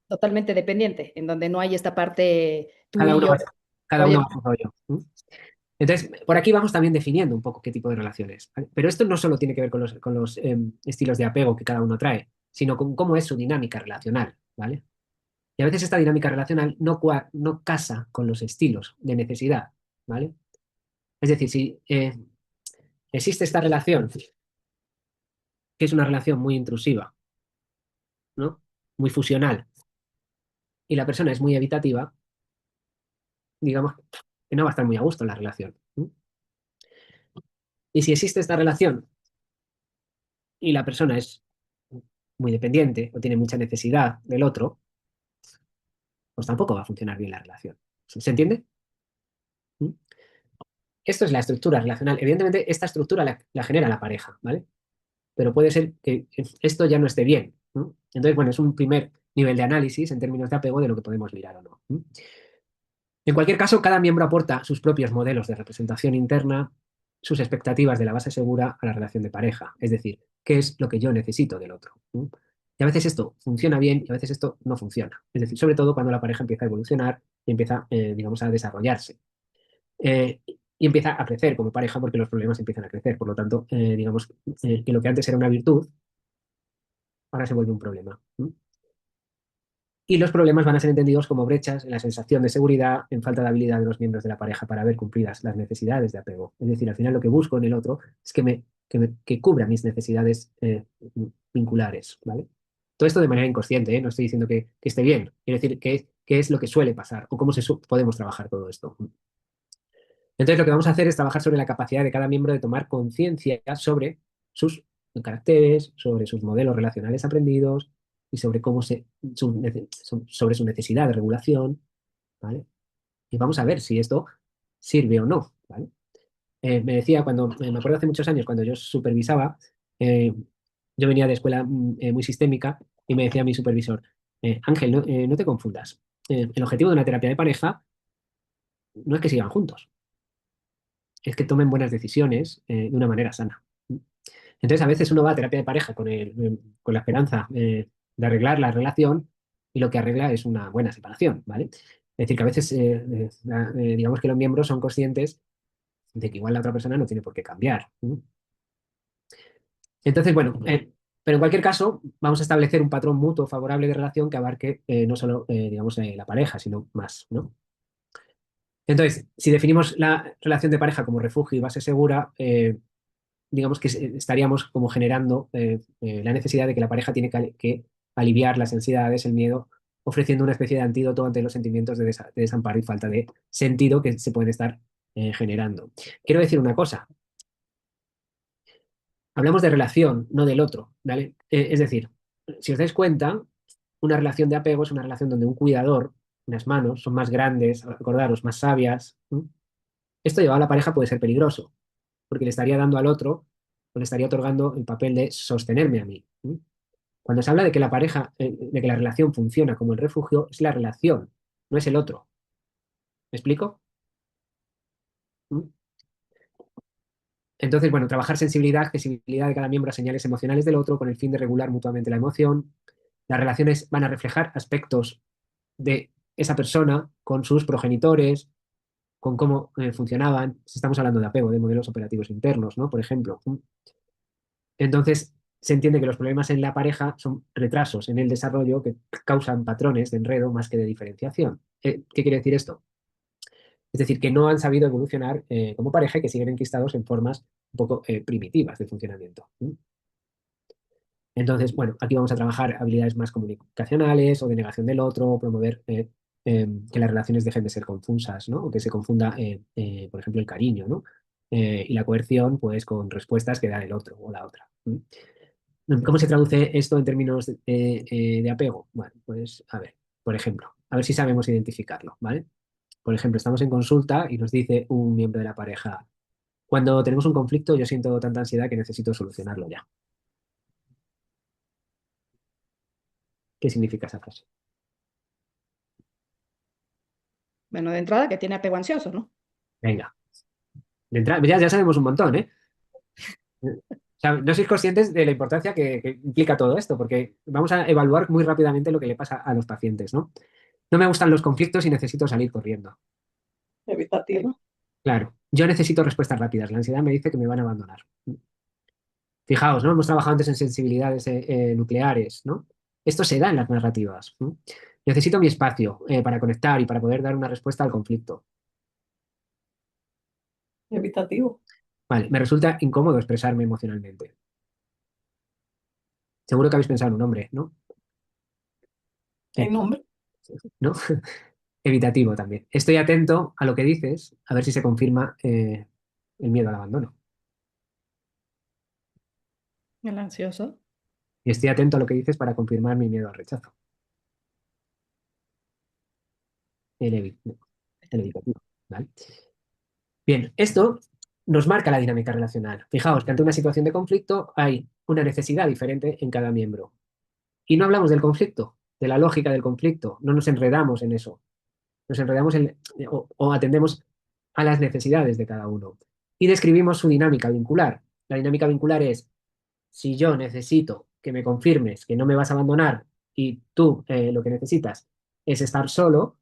totalmente dependiente, en donde no hay esta parte tú Cada y uno yo. va, cada uno Oye, va a su rollo. Entonces, por aquí vamos también definiendo un poco qué tipo de relaciones, ¿vale? Pero esto no solo tiene que ver con los estilos de apego que cada uno trae, sino con cómo es su dinámica relacional, ¿vale? Y a veces esta dinámica relacional no casa con los estilos de necesidad, ¿vale? Es decir, si existe esta relación, que es una relación muy intrusiva, ¿no? Muy fusional, y la persona es muy evitativa, digamos que no va a estar muy a gusto en la relación. ¿No? Y si existe esta relación y la persona es muy dependiente o tiene mucha necesidad del otro, pues tampoco va a funcionar bien la relación. ¿Se entiende? ¿Mm? Esto es la estructura relacional. Evidentemente, esta estructura la genera la pareja, ¿vale? Pero puede ser que esto ya no esté bien, ¿no? Entonces, bueno, es un primer nivel de análisis en términos de apego de lo que podemos mirar o no. ¿No? En cualquier caso, cada miembro aporta sus propios modelos de representación interna, sus expectativas de la base segura a la relación de pareja, es decir, qué es lo que yo necesito del otro. ¿No? Y a veces esto funciona bien y a veces esto no funciona. Es decir, sobre todo cuando la pareja empieza a evolucionar y empieza, digamos, a desarrollarse. Y empieza a crecer como pareja porque los problemas empiezan a crecer. Por lo tanto, digamos que lo que antes era una virtud, ahora se vuelve un problema. ¿No? Y los problemas van a ser entendidos como brechas en la sensación de seguridad, en falta de habilidad de los miembros de la pareja para ver cumplidas las necesidades de apego. Es decir, al final lo que busco en el otro es que cubra mis necesidades vinculares, ¿vale? Todo esto de manera inconsciente, ¿eh? No estoy diciendo que esté bien. Quiero decir, qué es lo que suele pasar o cómo podemos trabajar todo esto. Entonces, lo que vamos a hacer es trabajar sobre la capacidad de cada miembro de tomar conciencia sobre sus caracteres, sobre sus modelos relacionales aprendidos y sobre sobre su necesidad de regulación, ¿vale? Y vamos a ver si esto sirve o no, ¿vale? Me decía me acuerdo hace muchos años, cuando yo supervisaba, yo venía de escuela muy sistémica y me decía mi supervisor, Ángel, no te confundas. El objetivo de una terapia de pareja no es que sigan juntos, es que tomen buenas decisiones de una manera sana. Entonces, a veces uno va a terapia de pareja con la esperanza de arreglar la relación y lo que arregla es una buena separación, ¿vale? Es decir, que a veces, digamos que los miembros son conscientes de que igual la otra persona no tiene por qué cambiar. ¿No? Entonces, bueno, pero en cualquier caso, vamos a establecer un patrón mutuo favorable de relación que abarque no solo, digamos, la pareja, sino más, ¿no? Entonces, si definimos la relación de pareja como refugio y base segura, digamos que estaríamos como generando la necesidad de que la pareja tiene que aliviar las ansiedades, el miedo, ofreciendo una especie de antídoto ante los sentimientos de desamparo y falta de sentido que se pueden estar generando. Quiero decir una cosa, hablamos de relación, no del otro, ¿vale? Es decir, si os dais cuenta, una relación de apego es una relación donde un cuidador, unas manos son más grandes, acordaros, más sabias. ¿No? Esto llevado a la pareja puede ser peligroso, porque le estaría dando al otro, o le estaría otorgando el papel de sostenerme a mí. ¿No? Cuando se habla de que la pareja, de que la relación funciona como el refugio, es la relación, no es el otro. ¿Me explico? Entonces, bueno, trabajar sensibilidad, accesibilidad de cada miembro a señales emocionales del otro con el fin de regular mutuamente la emoción. Las relaciones van a reflejar aspectos de esa persona con sus progenitores, con cómo funcionaban. Si estamos hablando de apego, de modelos operativos internos, ¿no? Por ejemplo. Entonces, se entiende que los problemas en la pareja son retrasos en el desarrollo que causan patrones de enredo más que de diferenciación. ¿Qué quiere decir esto? Es decir, que no han sabido evolucionar como pareja y que siguen enquistados en formas un poco primitivas de funcionamiento. Entonces, bueno, aquí vamos a trabajar habilidades más comunicacionales o de negación del otro, promover que las relaciones dejen de ser confusas, ¿no? O que se confunda, por ejemplo, el cariño, ¿no? Y la coerción, pues, con respuestas que da el otro o la otra. ¿Cómo se traduce esto en términos de apego? Bueno, pues, a ver, por ejemplo, a ver si sabemos identificarlo, ¿vale? Por ejemplo, estamos en consulta y nos dice un miembro de la pareja, cuando tenemos un conflicto yo siento tanta ansiedad que necesito solucionarlo ya. ¿Qué significa esa frase? Bueno, de entrada que tiene apego ansioso, ¿no? Venga, de entrada, ya sabemos un montón, ¿eh? O sea, no sois conscientes de la importancia que implica todo esto, porque vamos a evaluar muy rápidamente lo que le pasa a los pacientes, ¿no? No me gustan los conflictos y necesito salir corriendo. Evitativo. Claro, yo necesito respuestas rápidas. La ansiedad me dice que me van a abandonar. Fijaos, ¿no? Hemos trabajado antes en sensibilidades nucleares, ¿no? Esto se da en las narrativas, ¿no? Necesito mi espacio para conectar y para poder dar una respuesta al conflicto. Evitativo. Vale, me resulta incómodo expresarme emocionalmente. Seguro que habéis pensado en un nombre, ¿no? ¿Hay nombre? ¿No? Evitativo también. Estoy atento a lo que dices, a ver si se confirma el miedo al abandono. El ansioso. Y estoy atento a lo que dices para confirmar mi miedo al rechazo. El evitativo, ¿vale? Bien, esto nos marca la dinámica relacional. Fijaos que ante una situación de conflicto hay una necesidad diferente en cada miembro. Y no hablamos del conflicto, de la lógica del conflicto, no nos enredamos en eso. Nos enredamos o atendemos a las necesidades de cada uno. Y describimos su dinámica vincular. La dinámica vincular es, si yo necesito que me confirmes que no me vas a abandonar y tú lo que necesitas es estar solo,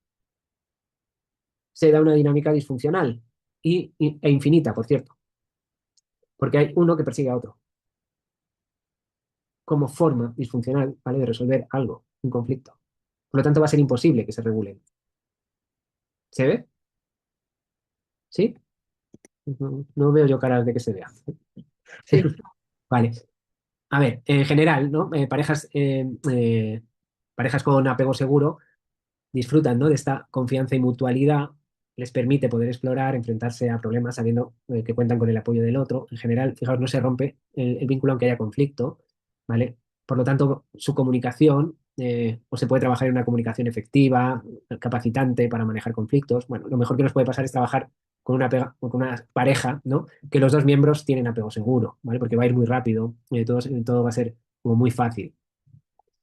se da una dinámica disfuncional e infinita, por cierto, porque hay uno que persigue a otro como forma disfuncional, ¿vale? De resolver algo, un conflicto. Por lo tanto, va a ser imposible que se regulen. ¿Se ve? ¿Sí? No veo yo caras de que se vea. Sí. Vale. A ver, en general, ¿no? Parejas con apego seguro disfrutan, ¿no? De esta confianza y mutualidad, les permite poder explorar, enfrentarse a problemas sabiendo que cuentan con el apoyo del otro. En general, fijaos, no se rompe el vínculo aunque haya conflicto, ¿vale? Por lo tanto, su comunicación, o se puede trabajar en una comunicación efectiva, capacitante para manejar conflictos. Bueno, lo mejor que nos puede pasar es trabajar con una pareja, ¿no? Que los dos miembros tienen apego seguro, ¿vale? Porque va a ir muy rápido, todo va a ser como muy fácil.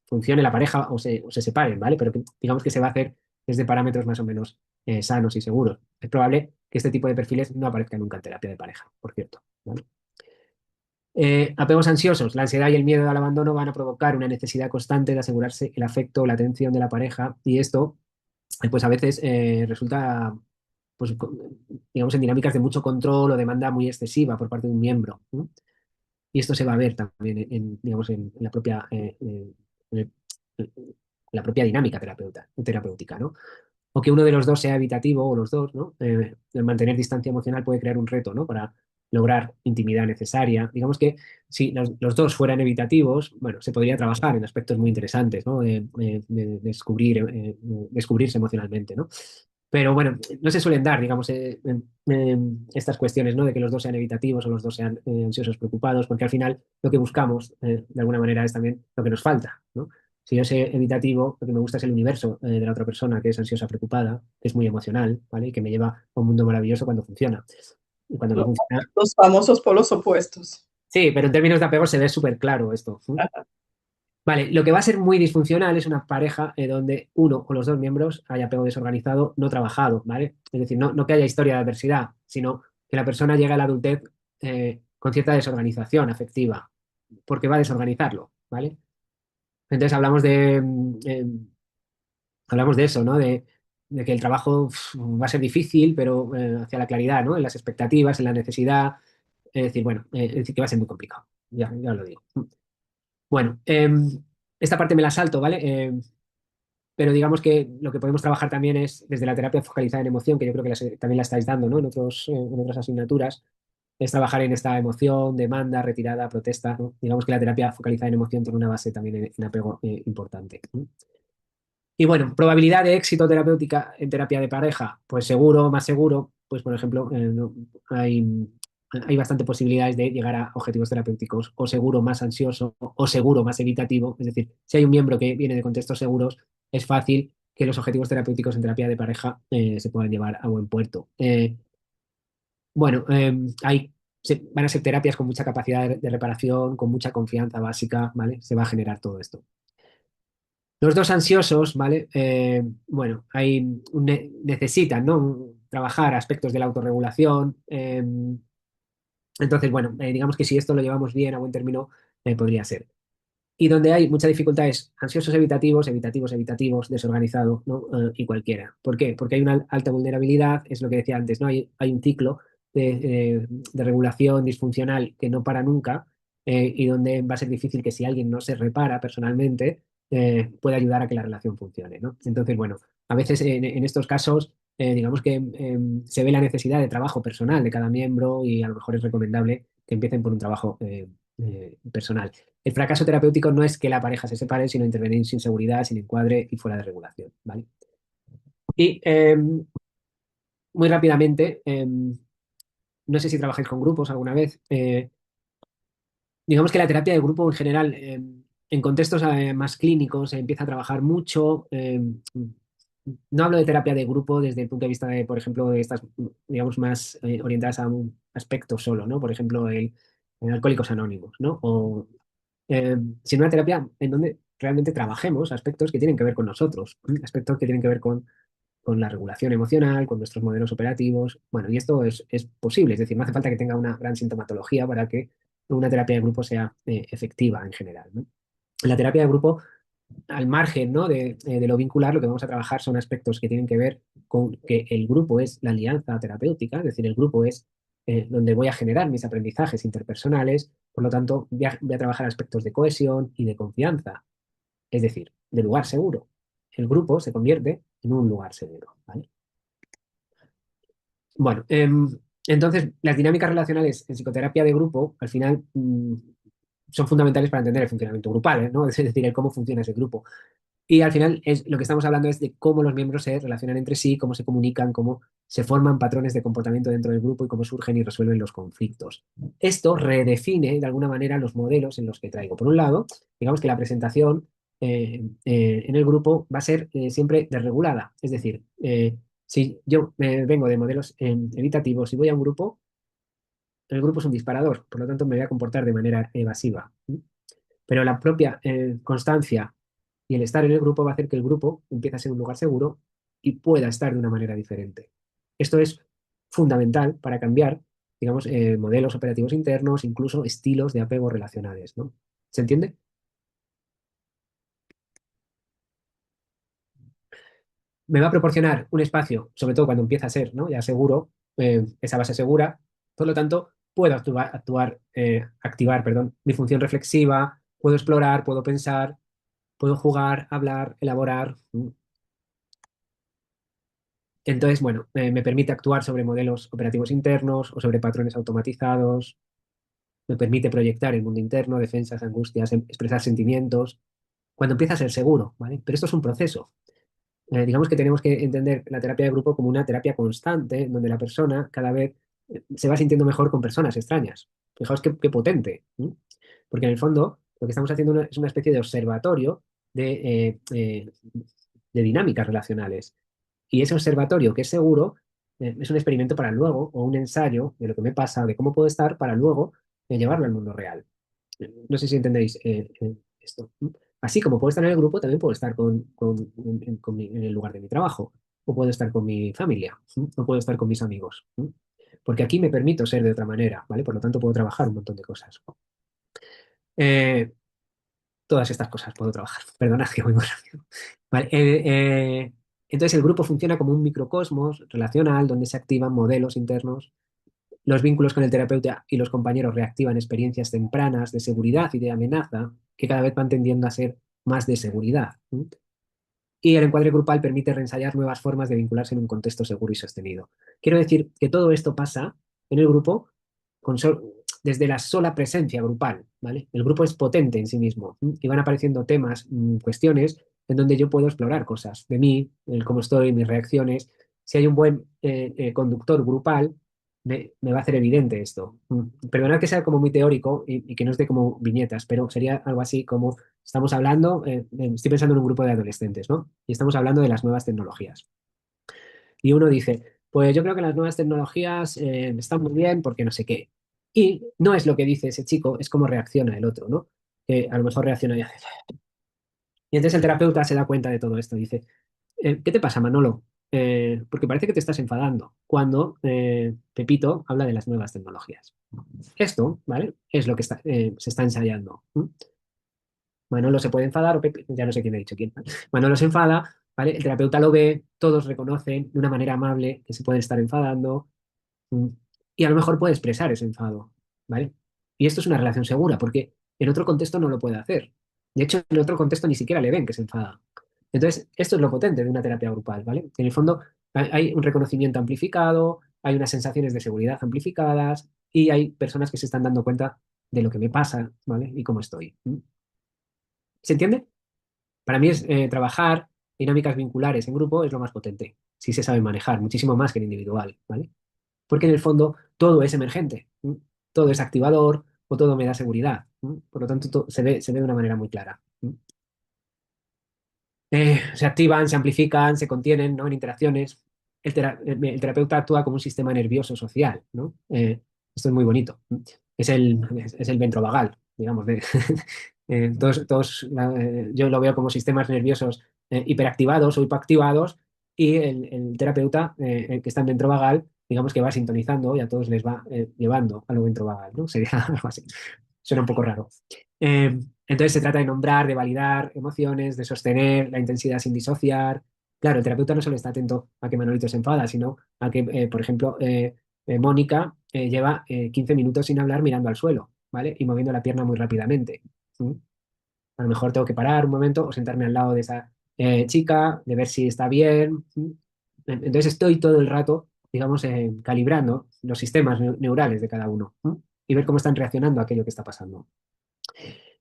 Funcione la pareja o se separen, ¿vale? Pero digamos que se va a hacer desde parámetros más o menos sanos y seguros. Es probable que este tipo de perfiles no aparezcan nunca en terapia de pareja, por cierto, ¿vale? Apegos ansiosos. La ansiedad y el miedo al abandono van a provocar una necesidad constante de asegurarse el afecto o la atención de la pareja y esto, pues a veces resulta, pues, digamos, en dinámicas de mucho control o demanda muy excesiva por parte de un miembro, ¿no? Y esto se va a ver también digamos, en la propia, en el- en la propia dinámica terapéutica, ¿no? O que uno de los dos sea evitativo o los dos, ¿no? El mantener distancia emocional puede crear un reto, ¿no? Para lograr intimidad necesaria. Digamos que si los dos fueran evitativos, bueno, se podría trabajar en aspectos muy interesantes, ¿no? De descubrirse emocionalmente, ¿no? Pero bueno, no se suelen dar, digamos, estas cuestiones, ¿no? De que los dos sean evitativos o los dos sean ansiosos preocupados, porque al final lo que buscamos, de alguna manera, es también lo que nos falta, ¿no? Si yo soy evitativo, lo que me gusta es el universo de la otra persona, que es ansiosa, preocupada, que es muy emocional, ¿vale? Y que me lleva a un mundo maravilloso cuando funciona. Y cuando no Los, funciona... los famosos polos opuestos. Sí, pero en términos de apego se ve súper claro esto. Vale, lo que va a ser muy disfuncional es una pareja donde uno o los dos miembros haya apego desorganizado, no trabajado, ¿vale? Es decir, no que haya historia de adversidad, sino que la persona llegue a la adultez con cierta desorganización afectiva, porque va a desorganizarlo, ¿vale? Entonces hablamos de eso, ¿no? De que el trabajo va a ser difícil, pero hacia la claridad, ¿no? En las expectativas, en la necesidad. Es decir, bueno, es decir, que va a ser muy complicado. Ya os lo digo. Bueno, esta parte me la salto, ¿vale? Pero digamos que lo que podemos trabajar también es desde la terapia focalizada en emoción, que yo creo que también la estáis dando, ¿no? En otras asignaturas, es trabajar en esta emoción, demanda, retirada, protesta, ¿no? Digamos que la terapia focalizada en emoción tiene una base también en apego importante, ¿no? Y bueno, probabilidad de éxito terapéutica en terapia de pareja, pues seguro, más seguro, pues por ejemplo, hay bastante posibilidades de llegar a objetivos terapéuticos, o seguro más ansioso, o seguro más evitativo. Es decir, si hay un miembro que viene de contextos seguros, es fácil que los objetivos terapéuticos en terapia de pareja se puedan llevar a buen puerto. Bueno, van a ser terapias con mucha capacidad de reparación, con mucha confianza básica, ¿vale? Se va a generar todo esto. Los dos ansiosos, ¿vale? Bueno, necesitan, ¿no? Trabajar aspectos de la autorregulación. Entonces, bueno, digamos que si esto lo llevamos bien a buen término, podría ser. Y donde hay mucha dificultad es ansiosos evitativos, evitativos, evitativos, desorganizado, ¿no? Y cualquiera. ¿Por qué? Porque hay una alta vulnerabilidad, es lo que decía antes, ¿no? Hay un ciclo de regulación disfuncional que no para nunca, y donde va a ser difícil que si alguien no se repara personalmente, pueda ayudar a que la relación funcione, ¿no? Entonces, bueno, a veces en estos casos, digamos que se ve la necesidad de trabajo personal de cada miembro y a lo mejor es recomendable que empiecen por un trabajo personal. El fracaso terapéutico no es que la pareja se separe, sino intervenir sin seguridad, sin encuadre y fuera de regulación, ¿vale? Y muy rápidamente, no sé si trabajáis con grupos alguna vez. Digamos que la terapia de grupo en general, en contextos más clínicos, se empieza a trabajar mucho. No hablo de terapia de grupo desde el punto de vista de, por ejemplo, de estas, digamos, más orientadas a un aspecto solo, ¿no? Por ejemplo, el Alcohólicos Anónimos, ¿no? O sino una terapia en donde realmente trabajemos aspectos que tienen que ver con nosotros, aspectos que tienen que ver con la regulación emocional, con nuestros modelos operativos. Bueno, y esto es posible, es decir, no hace falta que tenga una gran sintomatología para que una terapia de grupo sea efectiva en general, ¿no? En la terapia de grupo, al margen, ¿no? De lo vincular, lo que vamos a trabajar son aspectos que tienen que ver con que el grupo es la alianza terapéutica, es decir, el grupo es donde voy a generar mis aprendizajes interpersonales, por lo tanto, voy a trabajar aspectos de cohesión y de confianza, es decir, de lugar seguro. El grupo se convierte en un lugar seguro, ¿vale? Bueno, entonces las dinámicas relacionales en psicoterapia de grupo, al final, son fundamentales para entender el funcionamiento grupal, ¿no? Es decir, el cómo funciona ese grupo. Y al final lo que estamos hablando es de cómo los miembros se relacionan entre sí, cómo se comunican, cómo se forman patrones de comportamiento dentro del grupo y cómo surgen y resuelven los conflictos. Esto redefine de alguna manera los modelos en los que traigo. Por un lado, digamos que la presentación en el grupo va a ser siempre desregulada. Es decir, si yo vengo de modelos evitativos y voy a un grupo, el grupo es un disparador, por lo tanto me voy a comportar de manera evasiva. Pero la propia constancia y el estar en el grupo va a hacer que el grupo empiece a ser un lugar seguro y pueda estar de una manera diferente. Esto es fundamental para cambiar, digamos, modelos operativos internos, incluso estilos de apego relacionales, ¿no? ¿Se entiende? Me va a proporcionar un espacio, sobre todo cuando empieza a ser, ¿no? Ya seguro, esa base segura. Por lo tanto, puedo activar, perdón, mi función reflexiva, puedo explorar, puedo pensar, puedo jugar, hablar, elaborar. Entonces, bueno, me permite actuar sobre modelos operativos internos o sobre patrones automatizados, me permite proyectar el mundo interno, defensas, angustias, expresar sentimientos, cuando empieza a ser seguro, ¿vale? Pero esto es un proceso. Digamos que tenemos que entender la terapia de grupo como una terapia constante, donde la persona cada vez se va sintiendo mejor con personas extrañas. Fijaos qué potente, ¿no? Porque en el fondo lo que estamos haciendo es una especie de observatorio de dinámicas relacionales. Y ese observatorio que es seguro es un experimento para luego, o un ensayo de lo que me pasa, de cómo puedo estar para luego llevarlo al mundo real. No sé si entendéis esto. Así como puedo estar en el grupo, también puedo estar en el lugar de mi trabajo, o puedo estar con mi familia, o puedo estar con mis amigos. porque aquí me permito ser de otra manera, ¿vale? Por lo tanto, puedo trabajar un montón de cosas. Eh, Todas estas cosas puedo trabajar. Perdonad que voy muy rápido. Vale, entonces el grupo funciona como un microcosmos relacional donde se activan modelos internos. Los vínculos con el terapeuta y los compañeros reactivan experiencias tempranas de seguridad y de amenaza que cada vez van tendiendo a ser más de seguridad. Y el encuadre grupal permite reensayar nuevas formas de vincularse en un contexto seguro y sostenido. Quiero decir que todo esto pasa en el grupo desde la sola presencia grupal, ¿vale? El grupo es potente en sí mismo y van apareciendo temas, cuestiones en donde yo puedo explorar cosas de mí, el cómo estoy, mis reacciones. Si hay un buen conductor grupal, me va a hacer evidente esto. Perdonad que sea como muy teórico y que no esté como viñetas, pero sería algo así como estamos hablando, estoy pensando en un grupo de adolescentes, ¿no? Y estamos hablando de las nuevas tecnologías. Y uno dice, pues yo creo que las nuevas tecnologías están muy bien porque no sé qué. Y no es lo que dice ese chico, es cómo reacciona el otro, ¿no? Que a lo mejor reacciona y hace... Y entonces el terapeuta se da cuenta de todo esto. Dice, ¿qué te pasa, Manolo? Porque parece que te estás enfadando cuando Pepito habla de las nuevas tecnologías. Esto, ¿vale? Es lo que se está ensayando. Manolo se puede enfadar, o Pepe, ya no sé quién ha dicho quién. Manolo se enfada, ¿vale? El terapeuta lo ve, todos reconocen de una manera amable que se pueden estar enfadando, y a lo mejor puede expresar ese enfado, ¿vale? Y esto es una relación segura, porque en otro contexto no lo puede hacer. De hecho, en otro contexto ni siquiera le ven que se enfada. Entonces, esto es lo potente de una terapia grupal, ¿vale? En el fondo hay un reconocimiento amplificado, hay unas sensaciones de seguridad amplificadas y hay personas que se están dando cuenta de lo que me pasa, ¿vale? Y cómo estoy. ¿Se entiende? Para mí es trabajar dinámicas vinculares en grupo es lo más potente, si se sabe manejar, muchísimo más que en individual, ¿vale? Porque en el fondo todo es emergente, todo es activador o todo me da seguridad. Por lo tanto, se ve de una manera muy clara. Se activan, se amplifican, se contienen, ¿no? En interacciones. El terapeuta actúa como un sistema nervioso social, ¿no? Esto es muy bonito. Es el ventrovagal, digamos. Yo lo veo como sistemas nerviosos hiperactivados o hipoactivados y el terapeuta que está en ventrovagal, digamos que va sintonizando y a todos les va llevando a lo ventrovagal, ¿no? Sería algo así. Suena un poco raro. Eh, entonces se trata de nombrar, de validar emociones, de sostener la intensidad sin disociar. Claro, el terapeuta no solo está atento a que Manolito se enfada, sino a que, por ejemplo, Mónica lleva 15 minutos sin hablar mirando al suelo, ¿vale? Y moviendo la pierna muy rápidamente. ¿Mm? A lo mejor tengo que parar un momento o sentarme al lado de esa chica, de ver si está bien. Entonces estoy todo el rato, digamos, calibrando los sistemas neurales de cada uno y ver cómo están reaccionando a aquello que está pasando.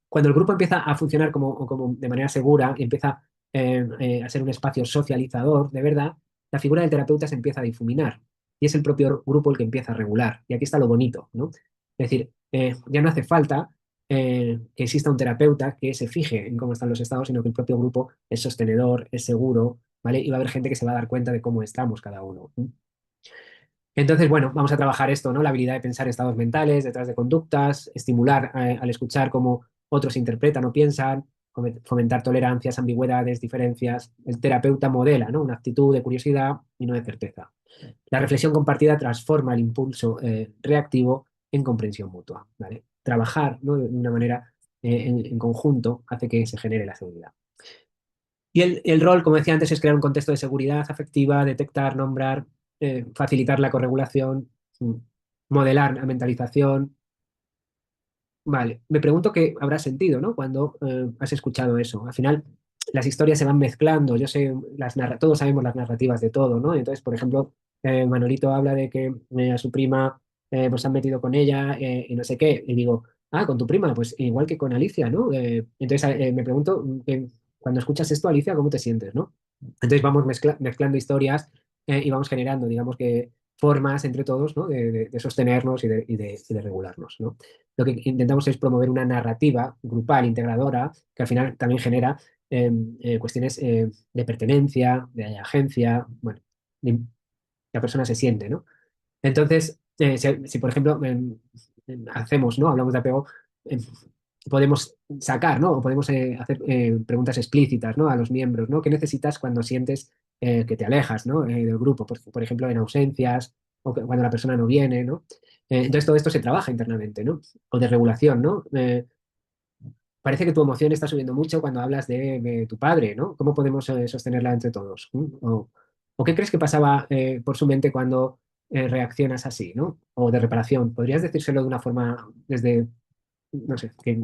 Cuando el grupo empieza a funcionar como de manera segura y empieza a ser un espacio socializador, de verdad, la figura del terapeuta se empieza a difuminar y es el propio grupo el que empieza a regular. Y aquí está lo bonito, ¿no? Es decir, ya no hace falta que exista un terapeuta que se fije en cómo están los estados, sino que el propio grupo es sostenedor, es seguro, ¿vale? Y va a haber gente que se va a dar cuenta de cómo estamos cada uno. Entonces, bueno, vamos a trabajar esto, ¿no? La habilidad de pensar estados mentales, detrás de conductas, estimular al escuchar cómo otros interpretan o piensan, fomentar tolerancias, ambigüedades, diferencias. El terapeuta modela, ¿no? Una actitud de curiosidad y no de certeza. La reflexión compartida transforma el impulso reactivo en comprensión mutua, ¿vale? Trabajar, ¿no? De una manera en conjunto hace que se genere la seguridad. Y el rol, como decía antes, es crear un contexto de seguridad afectiva, detectar, nombrar, facilitar la corregulación, modelar la mentalización. Vale, me pregunto qué habrá sentido, ¿no? Cuando has escuchado eso. Al final, las historias se van mezclando. Yo sé, todos sabemos las narrativas de todo, ¿no? Entonces, por ejemplo, Manolito habla de que a su prima pues se han metido con ella y no sé qué. Y digo, con tu prima, pues igual que con Alicia, ¿no? Entonces, me pregunto, cuando escuchas esto, Alicia, ¿cómo te sientes, no? Entonces vamos mezclando historias y vamos generando, digamos que, formas entre todos, ¿no? De sostenernos y de regularnos, ¿no? Lo que intentamos es promover una narrativa grupal, integradora, que al final también genera cuestiones de pertenencia, de agencia, bueno, la persona se siente, ¿no? Entonces, si, por ejemplo hacemos, ¿no? Hablamos de apego, eh, podemos sacar, ¿no? O podemos hacer preguntas explícitas, ¿no? A los miembros, ¿no? ¿Qué necesitas cuando sientes que te alejas, ¿no? Del grupo? Por ejemplo, en ausencias, o cuando la persona no viene, ¿no? Entonces todo esto se trabaja internamente, ¿no? O de regulación, ¿no? Parece que tu emoción está subiendo mucho cuando hablas de tu padre, ¿no? ¿Cómo podemos sostenerla entre todos? ¿O qué crees que pasaba por su mente cuando reaccionas así, ¿no? O de reparación. ¿Podrías decírselo de una forma desde, no sé, que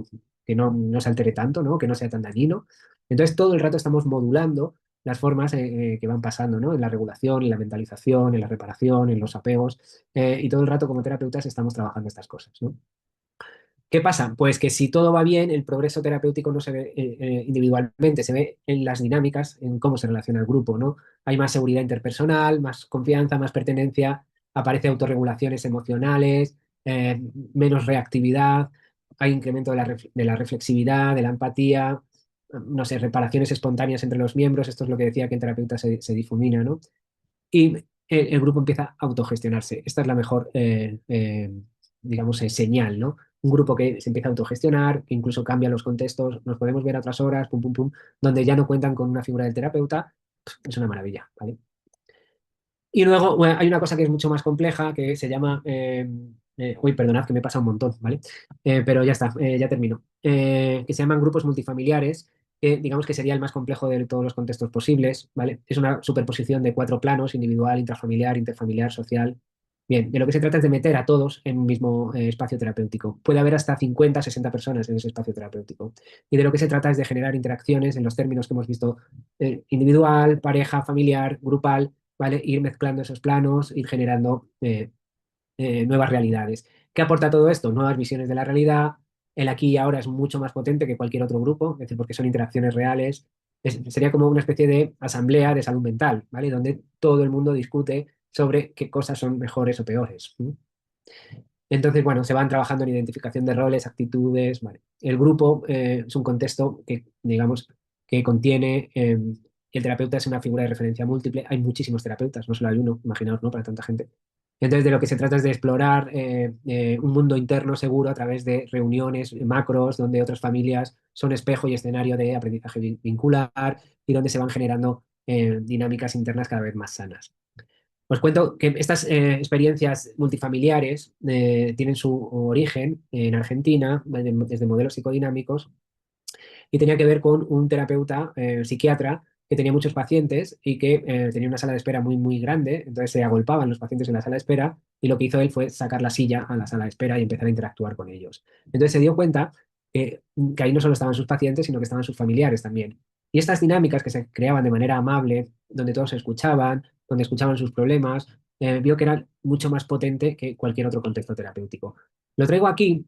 no se altere tanto, ¿no? Que no sea tan dañino? Entonces todo el rato estamos modulando las formas que van pasando, ¿no? En la regulación, en la mentalización, en la reparación, en los apegos, y todo el rato como terapeutas estamos trabajando estas cosas, ¿no? ¿Qué pasa? Pues que si todo va bien, el progreso terapéutico no se ve individualmente, se ve en las dinámicas, en cómo se relaciona el grupo, ¿no? Hay más seguridad interpersonal, más confianza, más pertenencia, aparece autorregulaciones emocionales, menos reactividad, hay incremento de la reflexividad, de la empatía, no sé, reparaciones espontáneas entre los miembros, esto es lo que decía que en terapeuta se difumina, ¿no? Y el grupo empieza a autogestionarse. Esta es la mejor, digamos, señal, ¿no? Un grupo que se empieza a autogestionar, que incluso cambia los contextos, nos podemos ver a otras horas, pum, pum, pum, donde ya no cuentan con una figura del terapeuta, es una maravilla, ¿vale? Y luego bueno, hay una cosa que es mucho más compleja que se llama, uy, perdonad que me pasa un montón, ¿vale? Pero ya está, ya termino. Que se llaman grupos multifamiliares, que digamos que sería el más complejo de todos los contextos posibles, ¿vale? Es una superposición de 4 planos, individual, intrafamiliar, interfamiliar, social. Bien, de lo que se trata es de meter a todos en un mismo espacio terapéutico. Puede haber hasta 50, 60 personas en ese espacio terapéutico. Y de lo que se trata es de generar interacciones en los términos que hemos visto, individual, pareja, familiar, grupal, ¿vale? Ir mezclando esos planos, ir generando nuevas realidades. ¿Qué aporta todo esto? Nuevas visiones de la realidad. El aquí y ahora es mucho más potente que cualquier otro grupo, es decir, porque son interacciones reales. Sería como una especie de asamblea de salud mental, ¿vale? Donde todo el mundo discute sobre qué cosas son mejores o peores. Entonces, bueno, se van trabajando en identificación de roles, actitudes, ¿vale? El grupo es un contexto que, digamos, que contiene, el terapeuta es una figura de referencia múltiple, hay muchísimos terapeutas, no solo hay uno, imaginaos, ¿no? Para tanta gente. Entonces, de lo que se trata es de explorar un mundo interno seguro a través de reuniones macros, donde otras familias son espejo y escenario de aprendizaje vincular y donde se van generando dinámicas internas cada vez más sanas. Os cuento que estas experiencias multifamiliares tienen su origen en Argentina, desde modelos psicodinámicos, y tenía que ver con un terapeuta, psiquiatra, que tenía muchos pacientes y que tenía una sala de espera muy, muy grande, entonces se agolpaban los pacientes en la sala de espera y lo que hizo él fue sacar la silla a la sala de espera y empezar a interactuar con ellos. Entonces se dio cuenta que ahí no solo estaban sus pacientes, sino que estaban sus familiares también. Y estas dinámicas que se creaban de manera amable, donde todos se escuchaban, donde escuchaban sus problemas, vio que eran mucho más potente que cualquier otro contexto terapéutico. Lo traigo aquí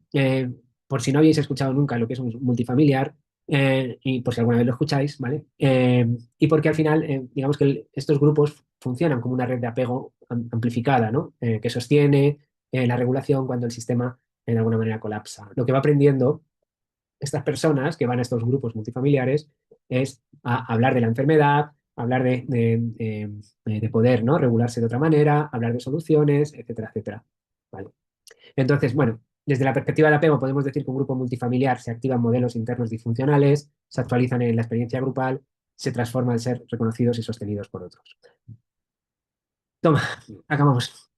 por si no habéis escuchado nunca lo que es un multifamiliar, y por si alguna vez lo escucháis, ¿vale? Y porque al final, digamos que estos grupos funcionan como una red de apego amplificada, ¿no? Que sostiene la regulación cuando el sistema de alguna manera colapsa. Lo que va aprendiendo estas personas que van a estos grupos multifamiliares es a hablar de la enfermedad, hablar de poder, ¿no? Regularse de otra manera, hablar de soluciones, etcétera, etcétera. ¿Vale? Entonces, bueno, desde la perspectiva del apego podemos decir que un grupo multifamiliar se activan modelos internos disfuncionales, se actualizan en la experiencia grupal, se transforma en ser reconocidos y sostenidos por otros. Toma, acabamos.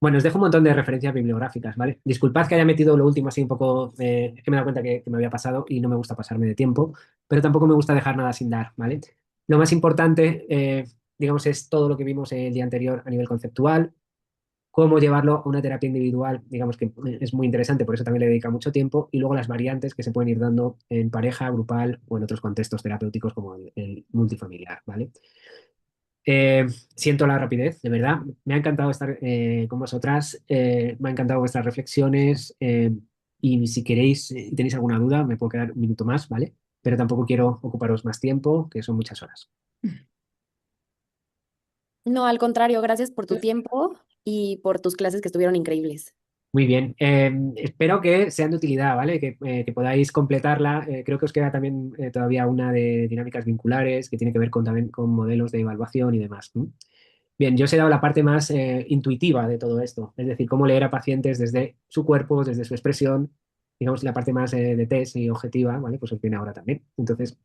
Bueno, os dejo un montón de referencias bibliográficas, ¿vale? Disculpad que haya metido lo último así un poco, es que me he dado cuenta que me había pasado y no me gusta pasarme de tiempo, pero tampoco me gusta dejar nada sin dar, ¿vale? Lo más importante, digamos, es todo lo que vimos el día anterior a nivel conceptual, cómo llevarlo a una terapia individual, digamos que es muy interesante, por eso también le dedica mucho tiempo, y luego las variantes que se pueden ir dando en pareja, grupal o en otros contextos terapéuticos como el multifamiliar, ¿vale? Siento la rapidez, de verdad. Me ha encantado estar con vosotras, me ha encantado vuestras reflexiones, y si queréis y tenéis alguna duda, me puedo quedar un minuto más, ¿vale? Pero tampoco quiero ocuparos más tiempo, que son muchas horas. No, al contrario, gracias por tu tiempo y por tus clases que estuvieron increíbles. Muy bien, espero que sean de utilidad, ¿vale? Que podáis completarla. Creo que os queda también todavía una de dinámicas vinculares que tiene que ver también con modelos de evaluación y demás. ¿M? Bien, yo os he dado la parte más intuitiva de todo esto, es decir, cómo leer a pacientes desde su cuerpo, desde su expresión, digamos, la parte más de test y objetiva, ¿vale? Pues os viene ahora también. Entonces,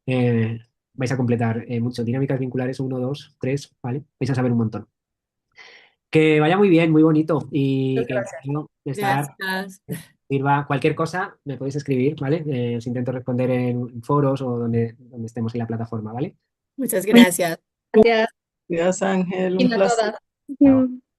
eh, vais a completar mucho. Dinámicas vinculares 1, 2, 3, ¿vale? Vais a saber un montón. Que vaya muy bien, muy bonito y Muchas que gracias. espero estar Gracias. sirva. Cualquier cosa me podéis escribir, ¿vale? Os intento responder en foros o donde estemos en la plataforma, ¿vale? Muchas gracias. Gracias. Gracias, Ángel, un Linda placer. todas. Chao.